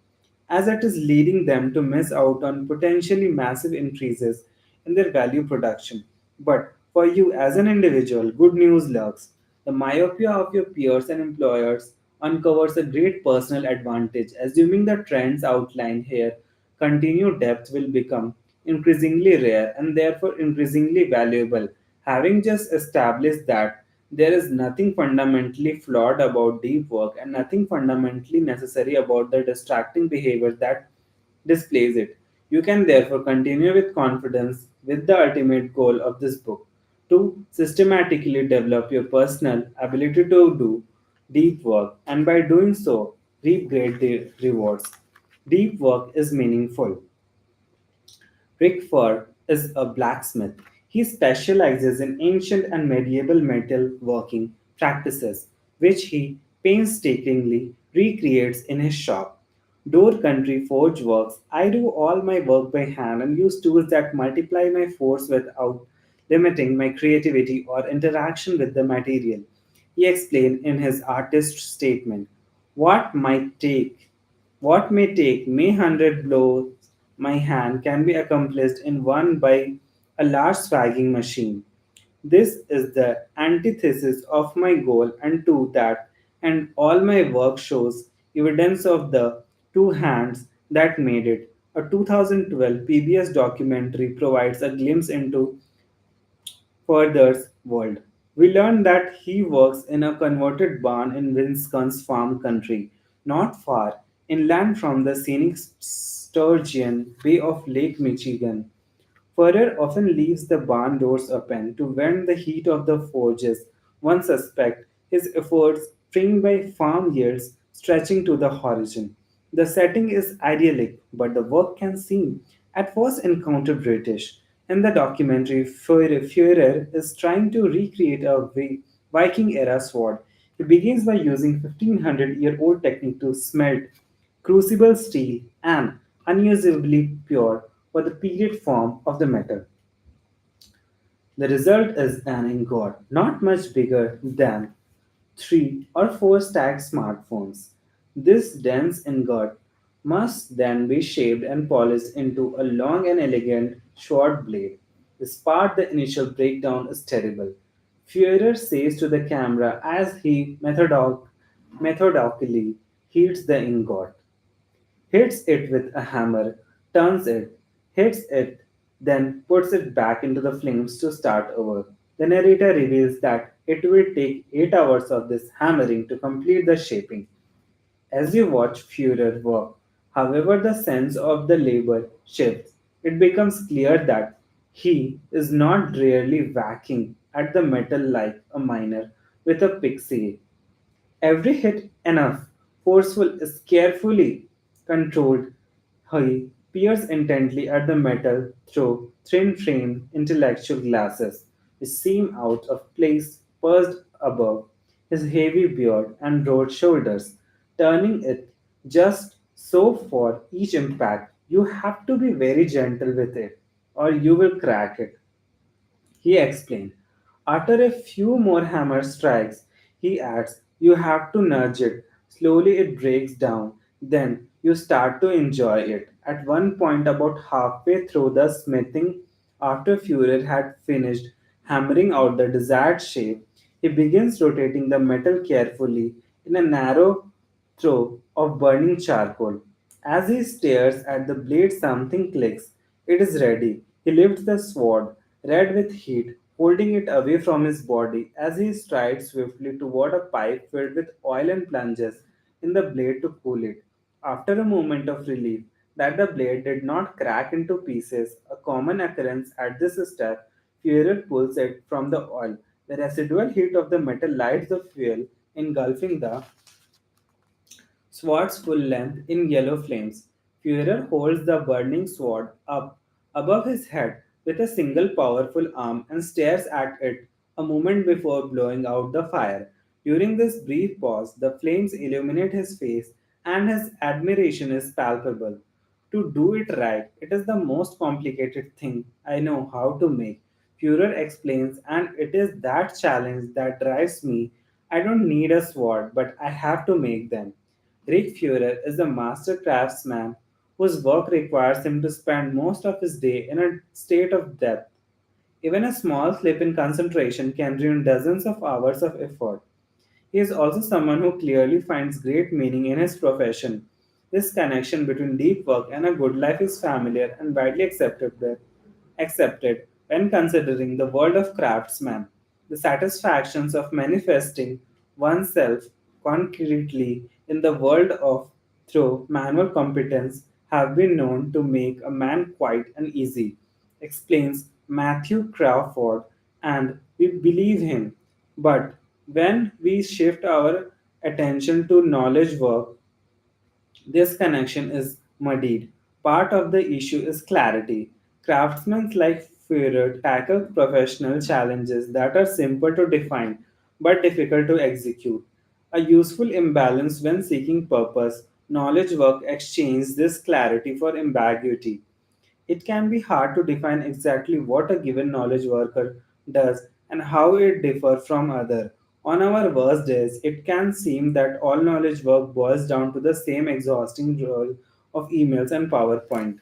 as it is leading them to miss out on potentially massive increases in their value production. But for you as an individual, good news lurks. The myopia of your peers and employers uncovers a great personal advantage, assuming the trends outlined here continue. Depth will become increasingly rare and therefore increasingly valuable. Having just established that there is nothing fundamentally flawed about deep work and nothing fundamentally necessary about the distracting behavior that displays it. You can therefore continue with confidence with the ultimate goal of this book to systematically develop your personal ability to do deep work and by doing so reap great rewards. Deep work is meaningful. Rickford is a blacksmith. He specializes in ancient and medieval metal working practices, which he painstakingly recreates in his shop. Door Country Forge works. I do all my work by hand and use tools that multiply my force without limiting my creativity or interaction with the material. He explained in his artist statement. What might take what may take me 100 blows my hand can be accomplished in one by a large swagging machine. This is the antithesis of my goal, and to that, and all my work shows evidence of the two hands that made it. A 2012 PBS documentary provides a glimpse into Further's world. We learn that he works in a converted barn in Wisconsin farm country, not far inland from the scenic Sturgeon Bay of Lake Michigan. Furrer often leaves the barn doors open to vent the heat of the forges. One suspect his efforts trained by farm years stretching to the horizon. The setting is idyllic, but the work can seem at first encounter British. In the documentary, Führer is trying to recreate a Viking era sword. He begins by using 1500-year-old technique to smelt crucible steel and unusably pure for the period form of the metal. The result is an ingot not much bigger than three or four stacked smartphones. This dense ingot must then be shaped and polished into a long and elegant short blade. Despite the initial breakdown is terrible, Führer says to the camera as he methodically heats the ingot, hits it with a hammer, turns it, hits it, then puts it back into the flames to start over. The narrator reveals that it will take 8 hours of this hammering to complete the shaping. As you watch Führer work, however, the sense of the labor shifts. It becomes clear that he is not really whacking at the metal like a miner with a pixie. Every hit enough forceful is carefully controlled. He peers intently at the metal through thin-framed intellectual glasses, which seem out of place perched above his heavy beard and broad shoulders, turning it just so for each impact. You have to be very gentle with it, or you will crack it. He explained. After a few more hammer strikes, he adds, you have to nudge it. Slowly it breaks down. Then you start to enjoy it. At one point, about halfway through the smithing, after Führer had finished hammering out the desired shape, he begins rotating the metal carefully in a narrow throw of burning charcoal. As he stares at the blade, something clicks. It is ready. He lifts the sword, red with heat, holding it away from his body as he strides swiftly toward a pipe filled with oil and plunges in the blade to cool it. After a moment of relief that the blade did not crack into pieces, a common occurrence at this step, Führer pulls it from the oil. The residual heat of the metal lights the fuel, engulfing the sword's full length in yellow flames. Führer holds the burning sword up above his head with a single powerful arm and stares at it a moment before blowing out the fire. During this brief pause, the flames illuminate his face and his admiration is palpable. To do it right, it is the most complicated thing I know how to make. Führer explains, and it is that challenge that drives me. I don't need a sword, but I have to make them. Rick Fuhrer is a master craftsman whose work requires him to spend most of his day in a state of depth. Even a small slip in concentration can ruin dozens of hours of effort. He is also someone who clearly finds great meaning in his profession. This connection between deep work and a good life is familiar and widely accepted when considering the world of craftsmen. The satisfactions of manifesting oneself concretely in the world of through manual competence have been known to make a man quite uneasy, explains Matthew Crawford, and we believe him. But when we shift our attention to knowledge work, this connection is muddied. Part of the issue is clarity. Craftsmen like Führer tackle professional challenges that are simple to define but difficult to execute. A useful imbalance when seeking purpose, knowledge work exchanges this clarity for ambiguity. It can be hard to define exactly what a given knowledge worker does and how it differs from other. On our worst days, it can seem that all knowledge work boils down to the same exhausting role of emails and PowerPoint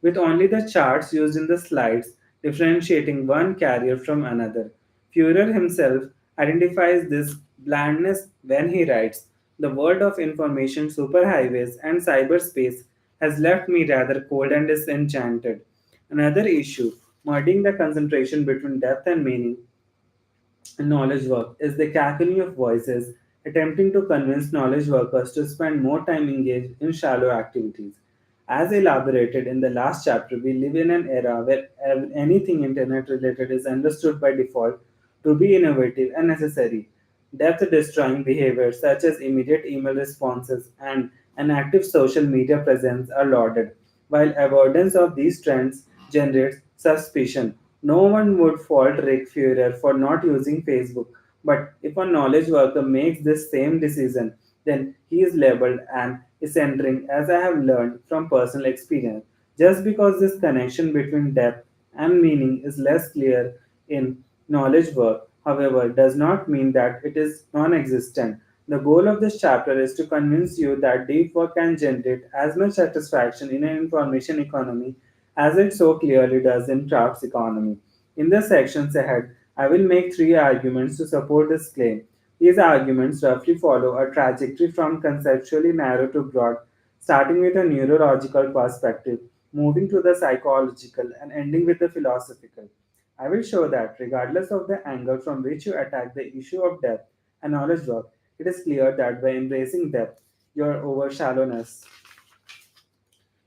with only the charts used in the slides differentiating one carrier from another. Führer himself identifies this blandness when he writes, "The world of information superhighways and cyberspace has left me rather cold and disenchanted." Another issue, muddying the concentration between depth and meaning, knowledge work is the cacophony of voices attempting to convince knowledge workers to spend more time engaged in shallow activities. As elaborated in the last chapter, we live in an era where anything internet related is understood by default to be innovative and necessary. Depth destroying behaviors such as immediate email responses and an active social media presence are lauded, while avoidance of these trends generates suspicion. No one would fault Rick Fuhrer for not using Facebook, but if a knowledge worker makes this same decision, then he is labeled an eccentric, as I have learned from personal experience. Just because this connection between depth and meaning is less clear in knowledge work, however, does not mean that it is non existent. The goal of this chapter is to convince you that deep work can generate as much satisfaction in an information economy as it so clearly does in crafts economy. In the sections ahead, I will make three arguments to support this claim. These arguments roughly follow a trajectory from conceptually narrow to broad, starting with a neurological perspective, moving to the psychological, and ending with the philosophical. I will show that, regardless of the angle from which you attack the issue of depth and knowledge work, it is clear that by embracing depth, your over shallowness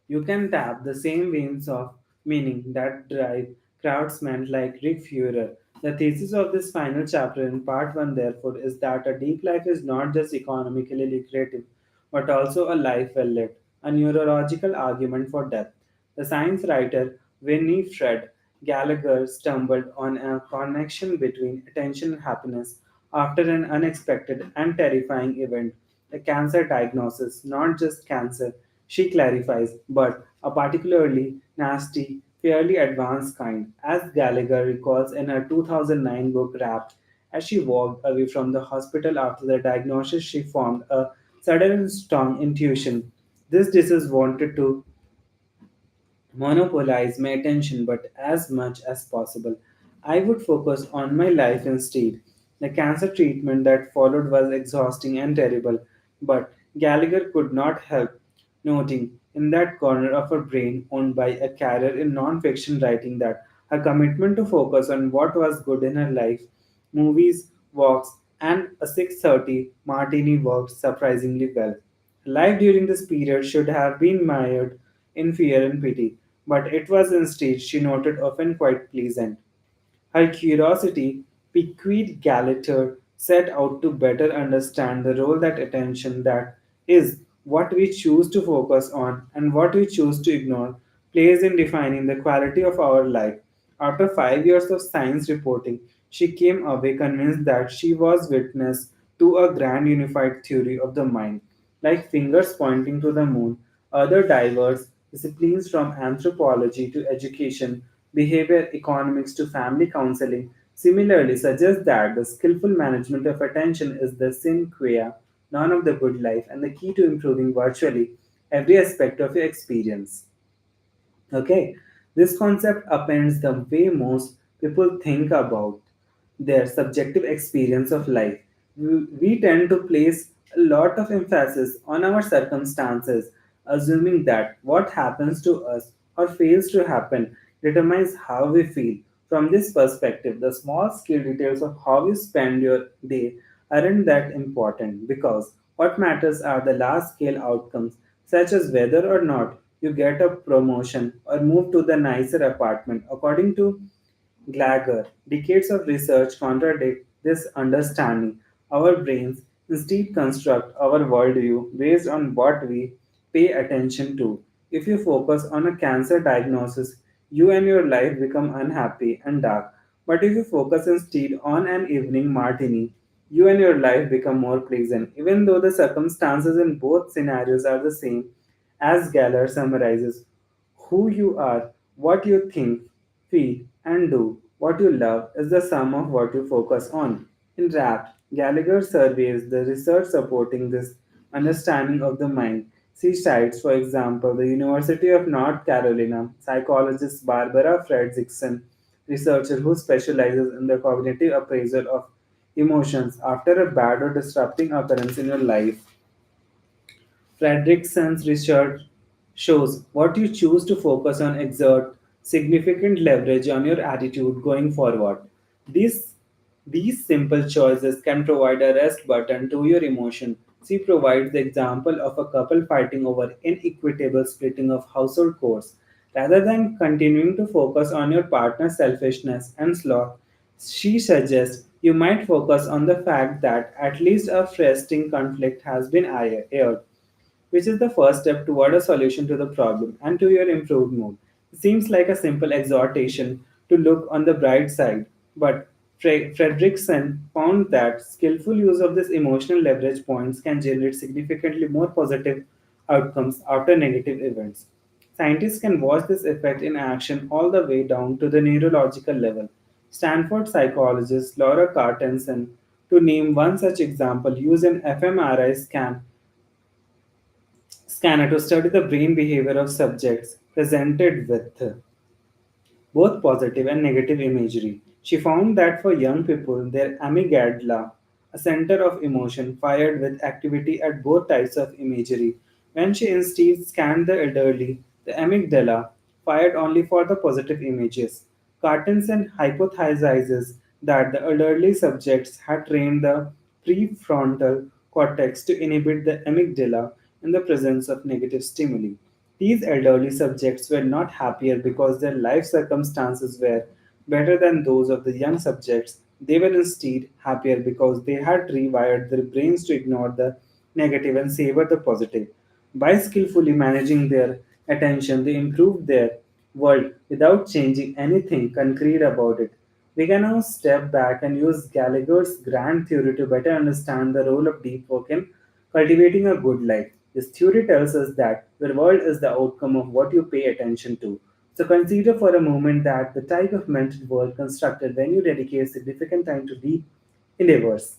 you can tap the same veins of meaning that drive craftsmen like Rick Fuhrer. The thesis of this final chapter in part 1, therefore, is that a deep life is not just economically lucrative, but also a life well led, a neurological argument for depth. The science writer Winifred Gallagher stumbled on a connection between attention and happiness after an unexpected and terrifying event, a cancer diagnosis, not just cancer, she clarifies, but a particularly nasty, fairly advanced kind, as Gallagher recalls in her 2009 book Wrapped. As she walked away from the hospital after the diagnosis, she formed a sudden and strong intuition. This disease wanted to monopolize my attention, but as much as possible, I would focus on my life instead. The cancer treatment that followed was exhausting and terrible, but Gallagher could not help noting in that corner of her brain owned by a career in non-fiction writing that her commitment to focus on what was good in her life, movies, walks, and a 6:30 martini worked surprisingly well. Life during this period should have been mired in fear and pity, but it was instead, she noted, often quite pleasant. Her curiosity, piqued Gallater, set out to better understand the role that attention, that is, what we choose to focus on and what we choose to ignore, plays in defining the quality of our life. After 5 years of science reporting, she came away convinced that she was witness to a grand unified theory of the mind. Like fingers pointing to the moon, other diverse disciplines from anthropology to education, behavior economics to family counseling similarly suggests that the skillful management of attention is the sine qua non of the good life and the key to improving virtually every aspect of your experience. Okay, this concept upends the way most people think about their subjective experience of life. We tend to place a lot of emphasis on our circumstances, assuming that what happens to us or fails to happen determines how we feel. From this perspective, the small scale details of how you spend your day aren't that important because what matters are the large scale outcomes, such as whether or not you get a promotion or move to the nicer apartment. According to Glager, decades of research contradict this understanding. Our brains instead construct our worldview based on what we pay attention to. If you focus on a cancer diagnosis, you and your life become unhappy and dark. But if you focus instead on an evening martini, you and your life become more pleasant. Even though the circumstances in both scenarios are the same, as Galler summarizes, who you are, what you think, feel, and do, what you love is the sum of what you focus on. In rap, Gallagher surveys the research supporting this understanding of the mind. She cites, for example, the University of North Carolina psychologist Barbara Fredrickson, researcher who specializes in the cognitive appraisal of emotions after a bad or disrupting occurrence in your life. Fredrickson's research shows what you choose to focus on exert significant leverage on your attitude going forward. These, these simple choices can provide a rest button to your emotion. She provides the example of a couple fighting over inequitable splitting of household chores. Rather than continuing to focus on your partner's selfishness and sloth, she suggests you might focus on the fact that at least a festering conflict has been aired, which is the first step toward a solution to the problem and to your improved mood. It seems like a simple exhortation to look on the bright side, but Fredrickson found that skillful use of these emotional leverage points can generate significantly more positive outcomes after negative events. Scientists can watch this effect in action all the way down to the neurological level. Stanford psychologist Laura Cartensen, to name one such example, used an fMRI scanner to study the brain behavior of subjects presented with both positive and negative imagery. She found that for young people, their amygdala, a center of emotion, fired with activity at both types of imagery. When she instead scanned the elderly, the amygdala fired only for the positive images. Cartensen hypothesizes that the elderly subjects had trained the prefrontal cortex to inhibit the amygdala in the presence of negative stimuli. These elderly subjects were not happier because their life circumstances were better than those of the young subjects. They were instead happier because they had rewired their brains to ignore the negative and savor the positive. By skillfully managing their attention, they improved their world without changing anything concrete about it. We can now step back and use Gallagher's grand theory to better understand the role of deep work in cultivating a good life. This theory tells us that the world is the outcome of what you pay attention to. So consider for a moment that the type of mental world constructed when you dedicate significant time to deep endeavors.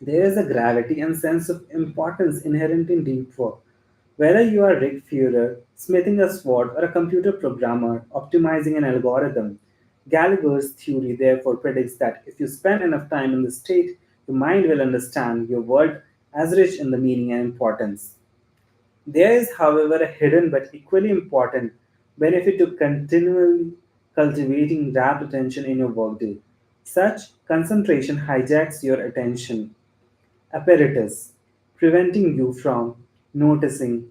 There is a gravity and sense of importance inherent in deep work. Whether you are Rick Fuhrer, smithing a sword, or a computer programmer optimizing an algorithm, Gallagher's theory therefore predicts that if you spend enough time in the state, your mind will understand your world as rich in the meaning and importance. There is, however, a hidden but equally important benefit to continually cultivating rapt attention in your workday. Such concentration hijacks your attention apparatus, preventing you from noticing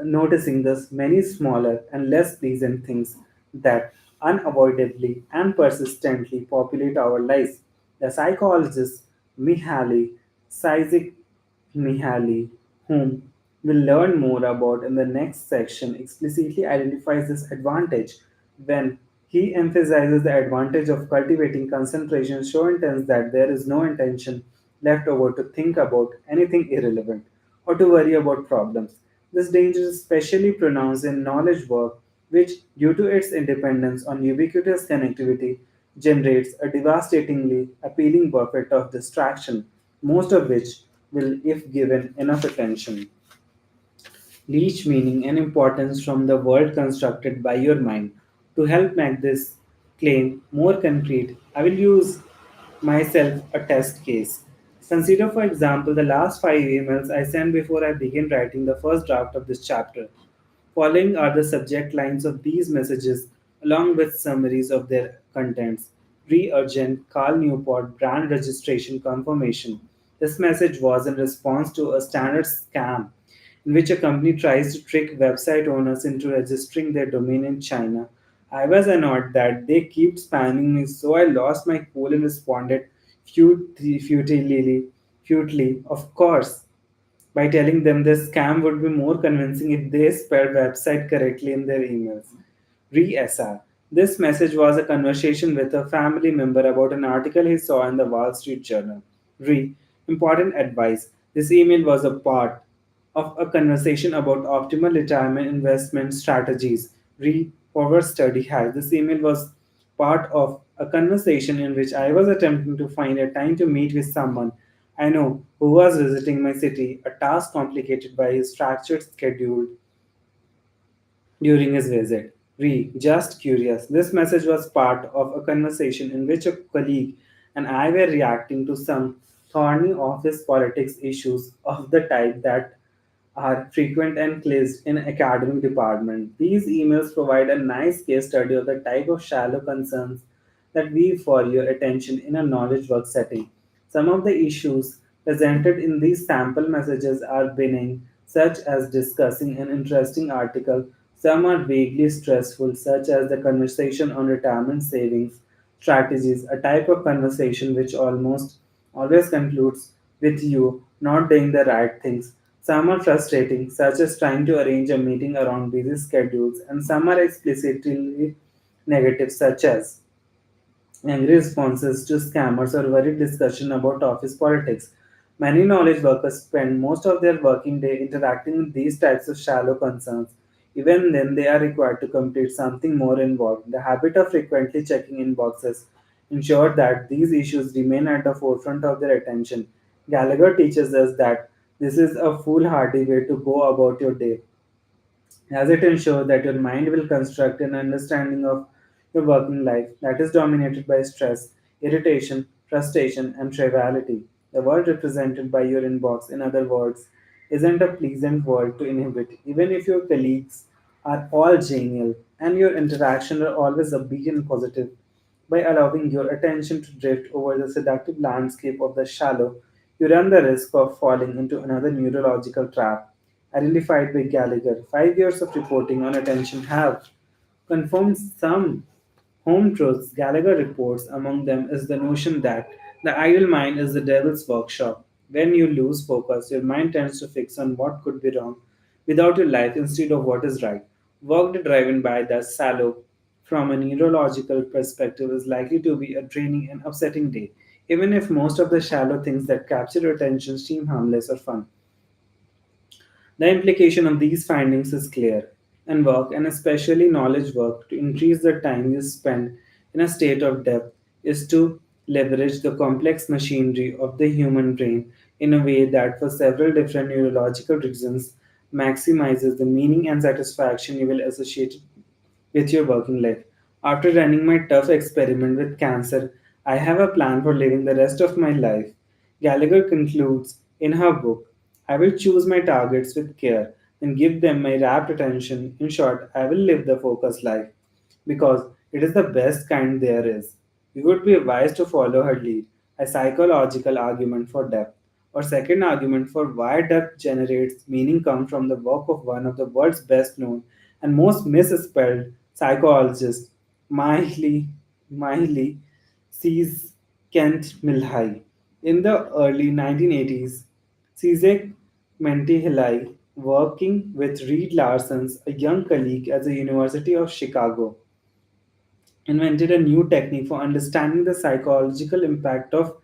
noticing the many smaller and less pleasant things that unavoidably and persistently populate our lives. The psychologist Mihaly Csikszentmihalyi, whom we'll learn more about in the next section, explicitly identifies this advantage when he emphasizes the advantage of cultivating concentration, so intense that there is no intention left over to think about anything irrelevant or to worry about problems. This danger is especially pronounced in knowledge work, which, due to its dependence on ubiquitous connectivity, generates a devastatingly appealing buffet of distraction, most of which will, if given enough attention, leach meaning and importance from the world constructed by your mind. To help make this claim more concrete, I will use myself a test case. Consider, for example, the last 5 emails I sent before I began writing the first draft of this chapter. Following are the subject lines of these messages, along with summaries of their contents. Re-urgent Carl Newport brand registration confirmation. This message was in response to a standard scam in which a company tries to trick website owners into registering their domain in China. I was annoyed that they keep spamming me, so I lost my cool and responded futilely, of course, by telling them the scam would be more convincing if they spelled website correctly in their emails. Re-SR. This message was a conversation with a family member about an article he saw in the Wall Street Journal. Re. Important advice. This email was a part of a conversation about optimal retirement investment strategies. Re. Forward study hack. This email was part of a conversation in which I was attempting to find a time to meet with someone I know who was visiting my city, a task complicated by his fractured schedule during his visit. Re, just curious. This message was part of a conversation in which a colleague and I were reacting to some thorny office politics issues of the type that are frequent and placed in academic department. These emails provide a nice case study of the type of shallow concerns that we for your attention in a knowledge work setting. Some of the issues presented in these sample messages are benign, such as discussing an interesting article. Some are vaguely stressful, such as the conversation on retirement savings strategies, a type of conversation which almost always concludes with you not doing the right things. Some are frustrating, such as trying to arrange a meeting around busy schedules, and some are explicitly negative, such as angry responses to scammers or worried discussion about office politics. Many knowledge workers spend most of their working day interacting with these types of shallow concerns. Even then, they are required to complete something more involved. The habit of frequently checking inboxes ensure that these issues remain at the forefront of their attention. Gallagher teaches us that this is a foolhardy way to go about your day, as it ensures that your mind will construct an understanding of your working life that is dominated by stress, irritation, frustration, and triviality. The world represented by your inbox, in other words, isn't a pleasant world to inhabit, even if your colleagues are all genial and your interactions are always upbeat and positive. By allowing your attention to drift over the seductive landscape of the shallow, you run the risk of falling into another neurological trap identified by Gallagher. 5 years of reporting on attention have confirmed some home truths. Gallagher reports among them is the notion that the idle mind is the devil's workshop. When you lose focus, your mind tends to fix on what could be wrong without your life instead of what is right. Work driven by the shallow from a neurological perspective is likely to be a draining and upsetting day, even if most of the shallow things that capture your attention seem harmless or fun. The implication of these findings is clear, and work, and especially knowledge work, to increase the time you spend in a state of depth is to leverage the complex machinery of the human brain in a way that, for several different neurological reasons, maximizes the meaning and satisfaction you will associate with your working life. After running my tough experiment with cancer, I have a plan for living the rest of my life. Gallagher concludes in her book, I will choose my targets with care and give them my rapt attention. In short, I will live the focused life because it is the best kind there is. You would be wise to follow her lead, a psychological argument for depth. Or second argument for why depth generates meaning comes from the work of one of the world's best known and most misspelled psychologists, Miley sees Kent Milhai. In the early 1980s, Cizek Mentihilai, working with Reed Larson's a young colleague at the University of Chicago, invented a new technique for understanding the psychological impact of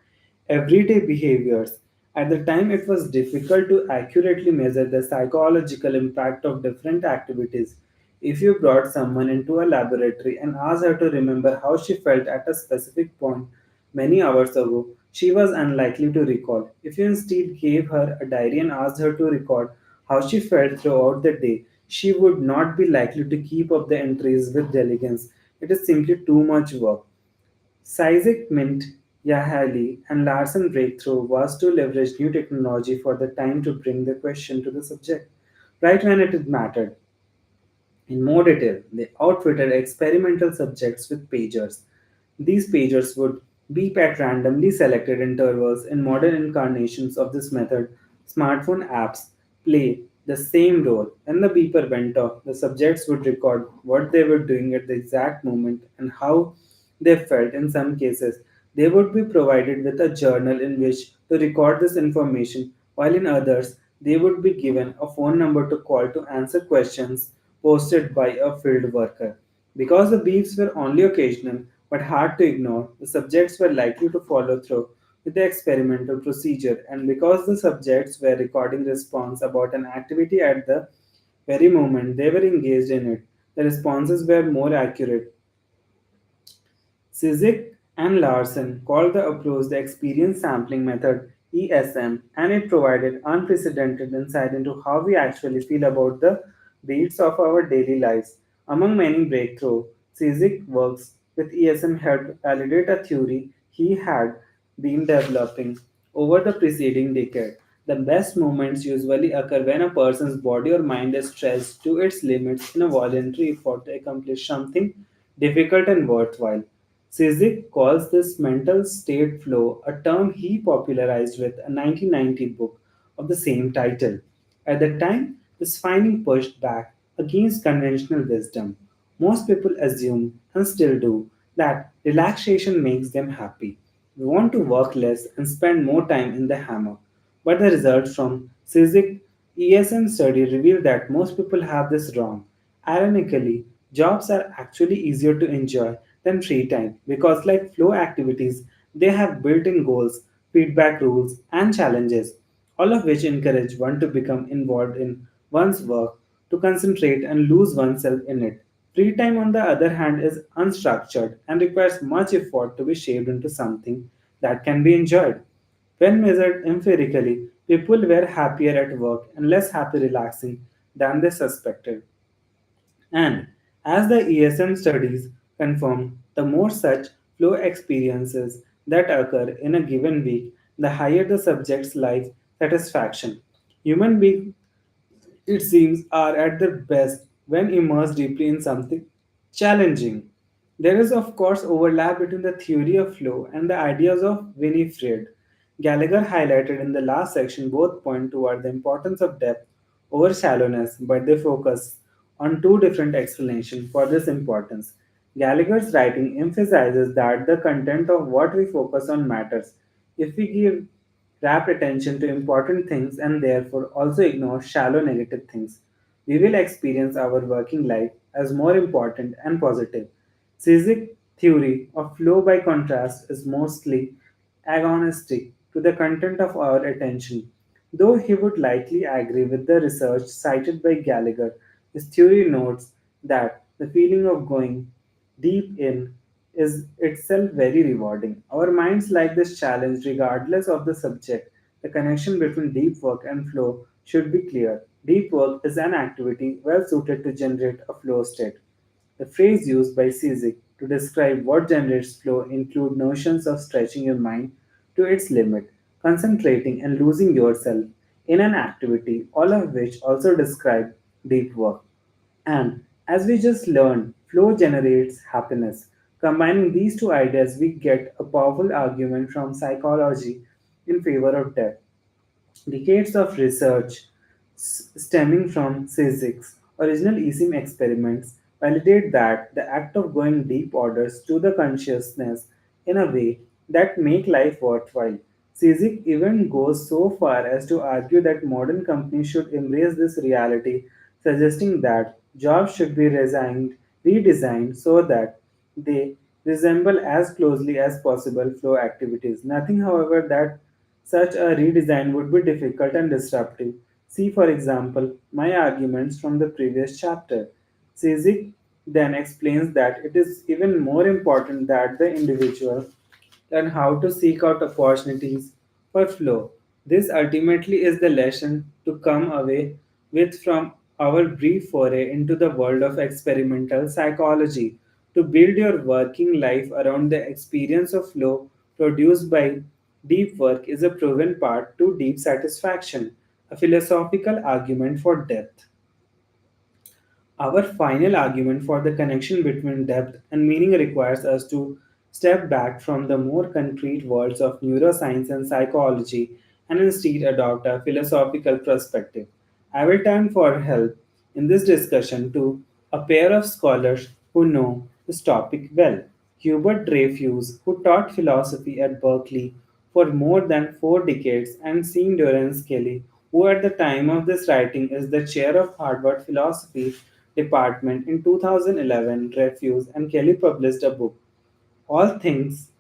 everyday behaviors. At the time, it was difficult to accurately measure the psychological impact of different activities. If you brought someone into a laboratory and asked her to remember how she felt at a specific point many hours ago, she was unlikely to recall. If you instead gave her a diary and asked her to record how she felt throughout the day, she would not be likely to keep up the entries with diligence. It is simply too much work. Cizek Mint, Yahali, and Larson breakthrough was to leverage new technology for the time to bring the question to the subject, right when it mattered. In more detail, they outfitted experimental subjects with pagers. These pagers would beep at randomly selected intervals. In modern incarnations of this method, smartphone apps play the same role. When the beeper went off, the subjects would record what they were doing at the exact moment and how they felt. In some cases, they would be provided with a journal in which to record this information, while in others, they would be given a phone number to call to answer questions posted by a field worker. Because the beeps were only occasional but hard to ignore, the subjects were likely to follow through with the experimental procedure, and because the subjects were recording response about an activity at the very moment they were engaged in it, the responses were more accurate. Cizik and Larson called the approach the experience sampling method (ESM), and it provided unprecedented insight into how we actually feel about the beats of our daily lives. Among many breakthroughs, Cizik's works with ESM helped validate a theory he had been developing over the preceding decade. The best moments usually occur when a person's body or mind is stretched to its limits in a voluntary effort to accomplish something difficult and worthwhile. Cizek calls this mental state flow, a term he popularized with a 1990 book of the same title. At the time, this finding pushed back against conventional wisdom. Most people assume, and still do, that relaxation makes them happy. We want to work less and spend more time in the hammock. But the results from CISIC ESM study reveal that most people have this wrong. Ironically, jobs are actually easier to enjoy than free time because, like flow activities, they have built in goals, feedback rules, and challenges, all of which encourage one to become involved in one's work, to concentrate and lose oneself in it. Free time, on the other hand, is unstructured and requires much effort to be shaped into something that can be enjoyed. When measured empirically, people were happier at work and less happy relaxing than they suspected. And as the ESM studies confirm, the more such flow experiences that occur in a given week, the higher the subject's life satisfaction. Human beings, it seems, are at their best when immersed deeply in something challenging. There is, of course, overlap between the theory of flow and the ideas of Winifred. Gallagher highlighted in the last section both point toward the importance of depth over shallowness, but they focus on two different explanations for this importance. Gallagher's writing emphasizes that the content of what we focus on matters. If we give rapt attention to important things and therefore also ignore shallow negative things, we will experience our working life as more important and positive. Cizik's theory of flow, by contrast, is mostly agnostic to the content of our attention. Though he would likely agree with the research cited by Gallagher, his theory notes that the feeling of going deep in is itself very rewarding. Our minds like this challenge regardless of the subject. The connection between deep work and flow should be clear. Deep work is an activity well suited to generate a flow state. The phrase used by Cizik to describe what generates flow include notions of stretching your mind to its limit, concentrating and losing yourself in an activity, all of which also describe deep work. And as we just learned, flow generates happiness. Combining these two ideas, we get a powerful argument from psychology in favor of depth. Decades of research stemming from physics, original ESIM experiments validate that the act of going deep orders to the consciousness in a way that make life worthwhile. Physics even goes so far as to argue that modern companies should embrace this reality, suggesting that jobs should be redesigned so that they resemble as closely as possible flow activities. Nothing, however, that such a redesign would be difficult and disruptive. See, for example, my arguments from the previous chapter. Cizik then explains that it is even more important that the individual learn how to seek out opportunities for flow. This ultimately is the lesson to come away with from our brief foray into the world of experimental psychology. To build your working life around the experience of flow produced by deep work is a proven path to deep satisfaction, a philosophical argument for depth. Our final argument for the connection between depth and meaning requires us to step back from the more concrete worlds of neuroscience and psychology and instead adopt a philosophical perspective. I will turn for help in this discussion to a pair of scholars who know this topic well. Hubert Dreyfus, who taught philosophy at Berkeley for more than 4 decades, and Sean Durance Kelly, who at the time of this writing is the chair of Harvard Philosophy Department. In 2011, Dreyfus and Kelly published a book, All Things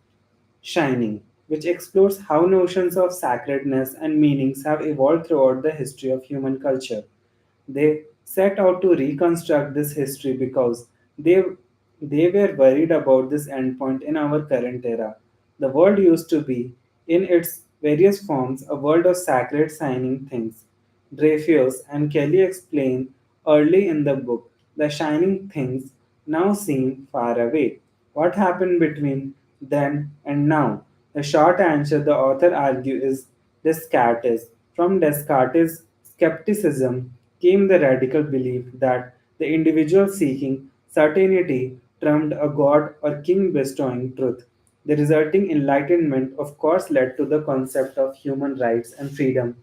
Shining, which explores how notions of sacredness and meanings have evolved throughout the history of human culture. They set out to reconstruct this history because they were worried about this endpoint in our current era. The world used to be, in its various forms, a world of sacred signing things. Dreyfus and Kelly explain early in the book the shining things now seem far away. What happened between then and now? The short answer the author argues is Descartes. From Descartes' skepticism came the radical belief that the individual seeking certainty trumped a god or king bestowing truth. The resulting enlightenment, of course, led to the concept of human rights and freedom,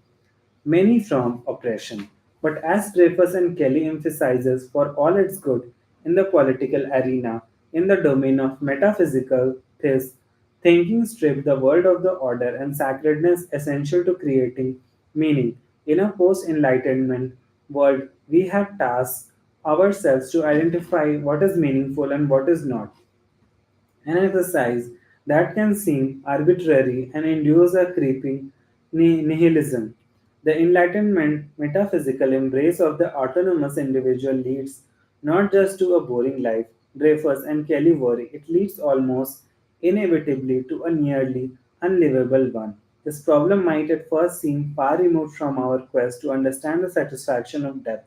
many from oppression. But as Dreyfus and Kelly emphasizes, for all its good, in the political arena, in the domain of metaphysical thinking stripped the world of the order and sacredness essential to creating meaning. In a post-enlightenment world, we have tasked ourselves to identify what is meaningful and what is not, an exercise that can seem arbitrary and induce a creeping nihilism. The Enlightenment metaphysical embrace of the autonomous individual leads not just to a boring life, Dreyfus and Kelly worry, it leads almost inevitably to a nearly unlivable one. This problem might at first seem far removed from our quest to understand the satisfaction of death,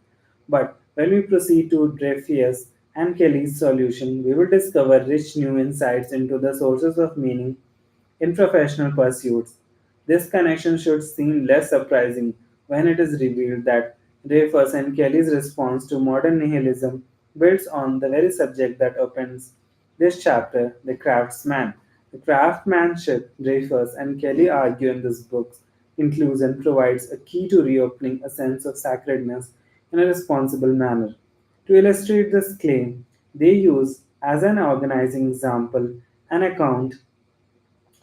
but when we proceed to Dreyfus and Kelly's solution, we will discover rich new insights into the sources of meaning in professional pursuits. This connection should seem less surprising when it is revealed that Dreyfus and Kelly's response to modern nihilism builds on the very subject that opens this chapter, the craftsman. The craftsmanship Dreyfus and Kelly argue in this book's inclusion provides a key to reopening a sense of sacredness in a responsible manner. To illustrate this claim, they use as an organizing example an account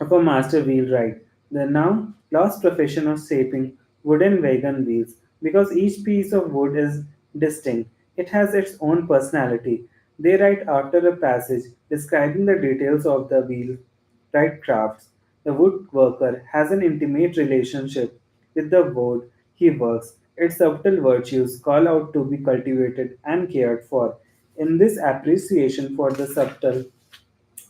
of a master wheelwright, the now lost profession of shaping wooden wagon wheels. Because each piece of wood is distinct, it has its own personality. They write after a passage describing the details of the wheelwright crafts. The woodworker has an intimate relationship with the wood he works. Its subtle virtues call out to be cultivated and cared for. In this appreciation for the subtle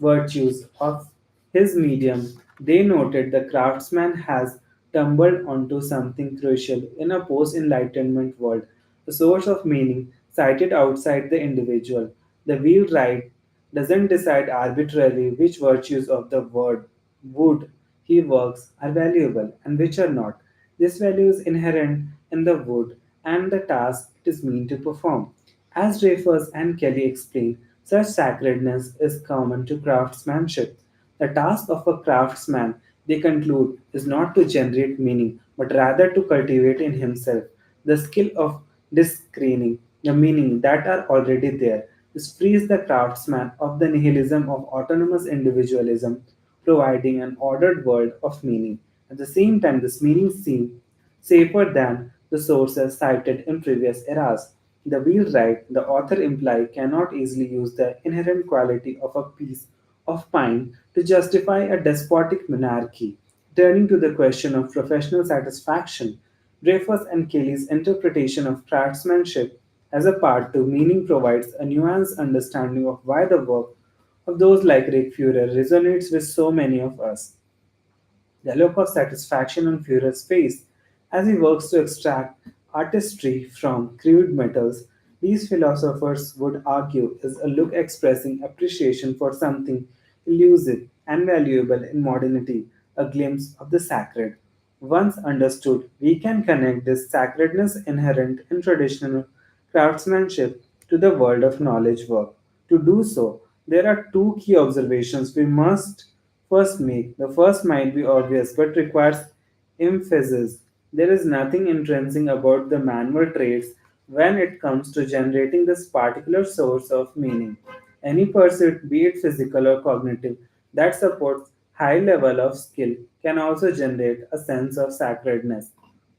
virtues of his medium, they noted the craftsman has stumbled onto something crucial in a post Enlightenment world, a source of meaning sited outside the individual. The wheelwright doesn't decide arbitrarily which virtues of the wood he works are valuable and which are not. This value is inherent in the wood and the task it is meant to perform. As Dreyfus and Kelly explain, such sacredness is common to craftsmanship. The task of a craftsman, they conclude, is not to generate meaning, but rather to cultivate in himself the skill of discerning the meaning that are already there. This frees the craftsman of the nihilism of autonomous individualism, providing an ordered world of meaning. At the same time, this meaning seems safer than the sources cited in previous eras. The wheelwright, the author imply, cannot easily use the inherent quality of a piece of pine to justify a despotic monarchy. Turning to the question of professional satisfaction, Dreyfus and Kelly's interpretation of craftsmanship As a part two, meaning provides a nuanced understanding of why the work of those like Rick Fuhrer resonates with so many of us. The look of satisfaction on Führer's face as he works to extract artistry from crude metals, these philosophers would argue, is a look expressing appreciation for something elusive and valuable in modernity, a glimpse of the sacred. Once understood, we can connect this sacredness inherent in traditional craftsmanship to the world of knowledge work. To do so, there are two key observations we must first make. The first might be obvious but requires emphasis. There is nothing intrinsic about the manual traits when it comes to generating this particular source of meaning. Any pursuit, be it physical or cognitive, that supports high level of skill can also generate a sense of sacredness.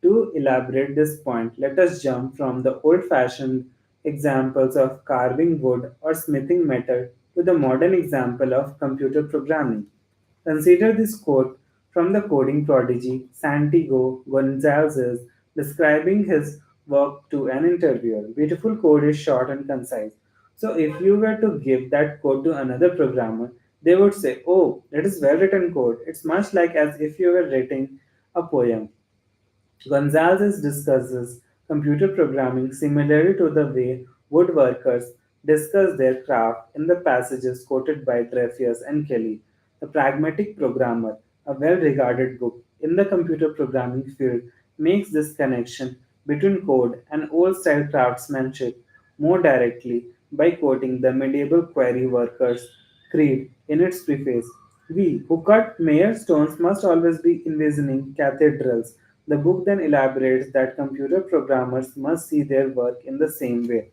To elaborate this point, let us jump from the old fashioned examples of carving wood or smithing metal to the modern example of computer programming. Consider this quote from the coding prodigy Santiago Gonzalez describing his work to an interviewer. Beautiful code is short and concise. So, if you were to give that code to another programmer, they would say, "Oh, it is well written code. It's much like as if you were writing a poem." Gonzalez discusses computer programming similarly to the way woodworkers discuss their craft in the passages quoted by Dreyfus and Kelly. The Pragmatic Programmer, a well regarded book in the computer programming field, makes this connection between code and old style craftsmanship more directly by quoting the medieval quarry workers' creed in its preface. We who cut mere stones must always be envisioning cathedrals. The book then elaborates that computer programmers must see their work in the same way.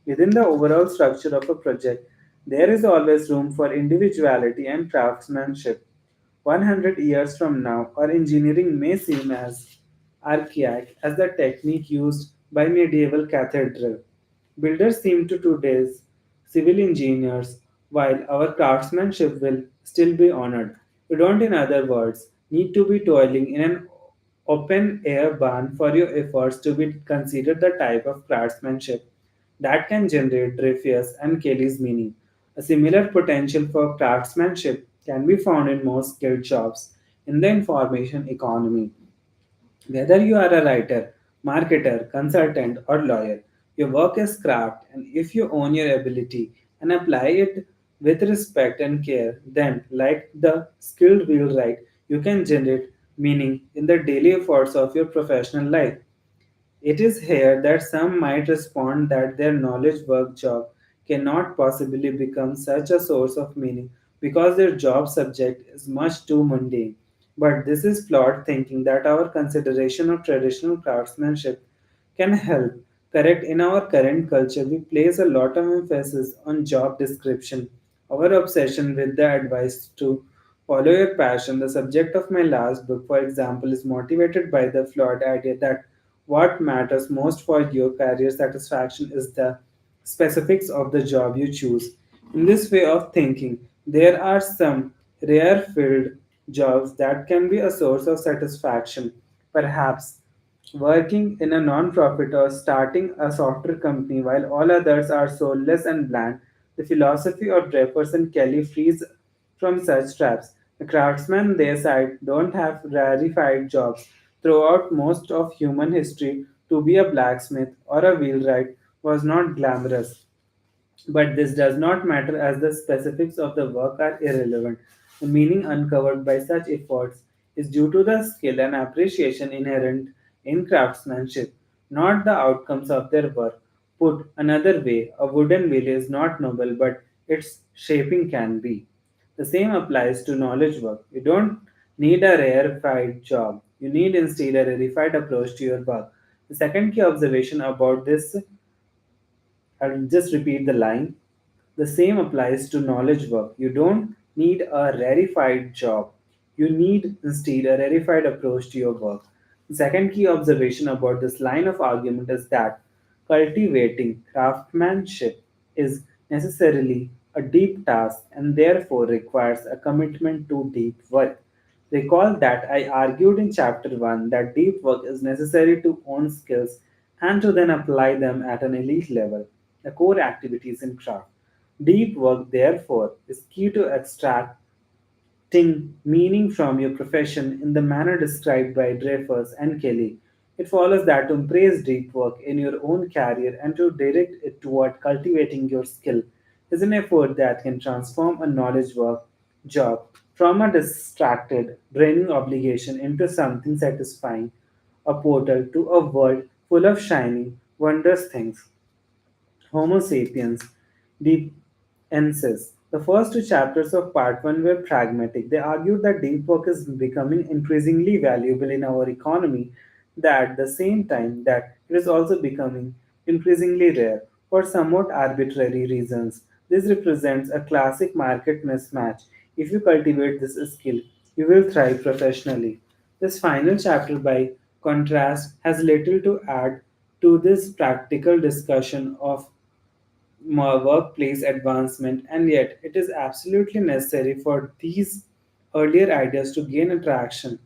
Within the overall structure of a project, there is always room for individuality and craftsmanship. 100 years from now, our engineering may seem as archaic as the technique used by medieval cathedral builders seem to today's civil engineers, while our craftsmanship will still be honored. You don't, in other words, need to be toiling in an open air barn for your efforts to be considered the type of craftsmanship that can generate Dreyfus and Kelly's meaning. A similar potential for craftsmanship can be found in most skilled jobs in the information economy. Whether you are a writer, marketer, consultant, or lawyer, your work is craft, and if you own your ability and apply it with respect and care, then, like the skilled wheelwright, you can generate meaning in the daily efforts of your professional life. It is here that some might respond that their knowledge work job cannot possibly become such a source of meaning because their job subject is much too mundane. But this is flawed thinking that our consideration of traditional craftsmanship can help. Correct, in our current culture, we place a lot of emphasis on job description. Our obsession with the advice to follow your passion, the subject of my last book, for example, is motivated by the flawed idea that what matters most for your career satisfaction is the specifics of the job you choose. In this way of thinking, there are some rare filled jobs that can be a source of satisfaction. Perhaps working in a non-profit or starting a software company while all others are soulless and bland, the philosophy of Dreyfus and Kelly frees from such traps. The craftsmen, their side, don't have rarefied jobs. Throughout most of human history, to be a blacksmith or a wheelwright was not glamorous. But this does not matter as the specifics of the work are irrelevant. The meaning uncovered by such efforts is due to the skill and appreciation inherent in craftsmanship, not the outcomes of their work. Put another way, a wooden wheel is not noble, but its shaping can be. The same applies to knowledge work. You don't need a rarefied job. You need instead a rarefied approach to your work. The second key observation about this, I'll just repeat the line. The same applies to knowledge work. You don't need a rarefied job. You need instead a rarefied approach to your work. The second key observation about this line of argument is that cultivating craftsmanship is necessarily a deep task and therefore requires a commitment to deep work. Recall that I argued in chapter 1 that deep work is necessary to own skills and to then apply them at an elite level, the core activities in craft. Deep work, therefore, is key to extracting meaning from your profession in the manner described by Dreyfus and Kelly. It follows that to embrace deep work in your own career and to direct it toward cultivating your skill is an effort that can transform a knowledge work job from a distracted, draining obligation into something satisfying, a portal to a world full of shiny, wondrous things. Homo sapiens, deep ensis. The first two chapters of part 1 were pragmatic. They argued that deep work is becoming increasingly valuable in our economy, that at the same time that it is also becoming increasingly rare for somewhat arbitrary reasons. This represents a classic market mismatch. If you cultivate this skill, you will thrive professionally. This final chapter, by contrast, has little to add to this practical discussion of workplace advancement, and yet it is absolutely necessary for these earlier ideas to gain attraction.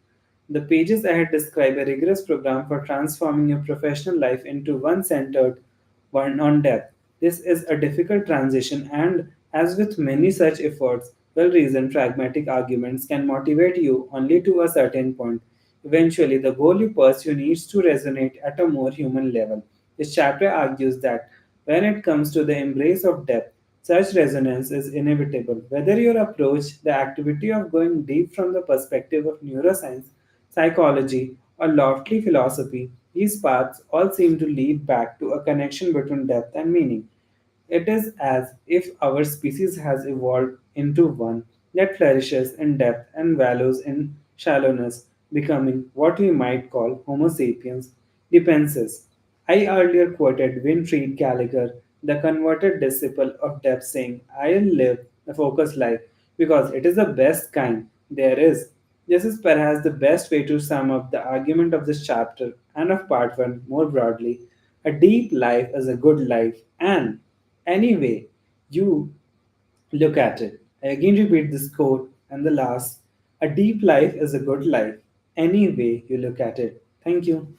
The pages ahead describe a rigorous program for transforming your professional life into one centered one on depth. This is a difficult transition, and as with many such efforts, well reasoned pragmatic arguments can motivate you only to a certain point. Eventually, the goal you pursue needs to resonate at a more human level. This chapter argues that when it comes to the embrace of depth, such resonance is inevitable. Whether you approach the activity of going deep from the perspective of neuroscience, psychology, or lofty philosophy, these paths all seem to lead back to a connection between depth and meaning. It is as if our species has evolved into one that flourishes in depth and values in shallowness, becoming what we might call Homo sapiens depenses. I earlier quoted Winfried Gallagher, the converted disciple of depth, saying, I'll live a focused life because it is the best kind there is. This is perhaps the best way to sum up the argument of this chapter and of part 1 more broadly. A deep life is a good life, and anyway you look at it. I again repeat this quote and the last. A deep life is a good life, any way you look at it. Thank you.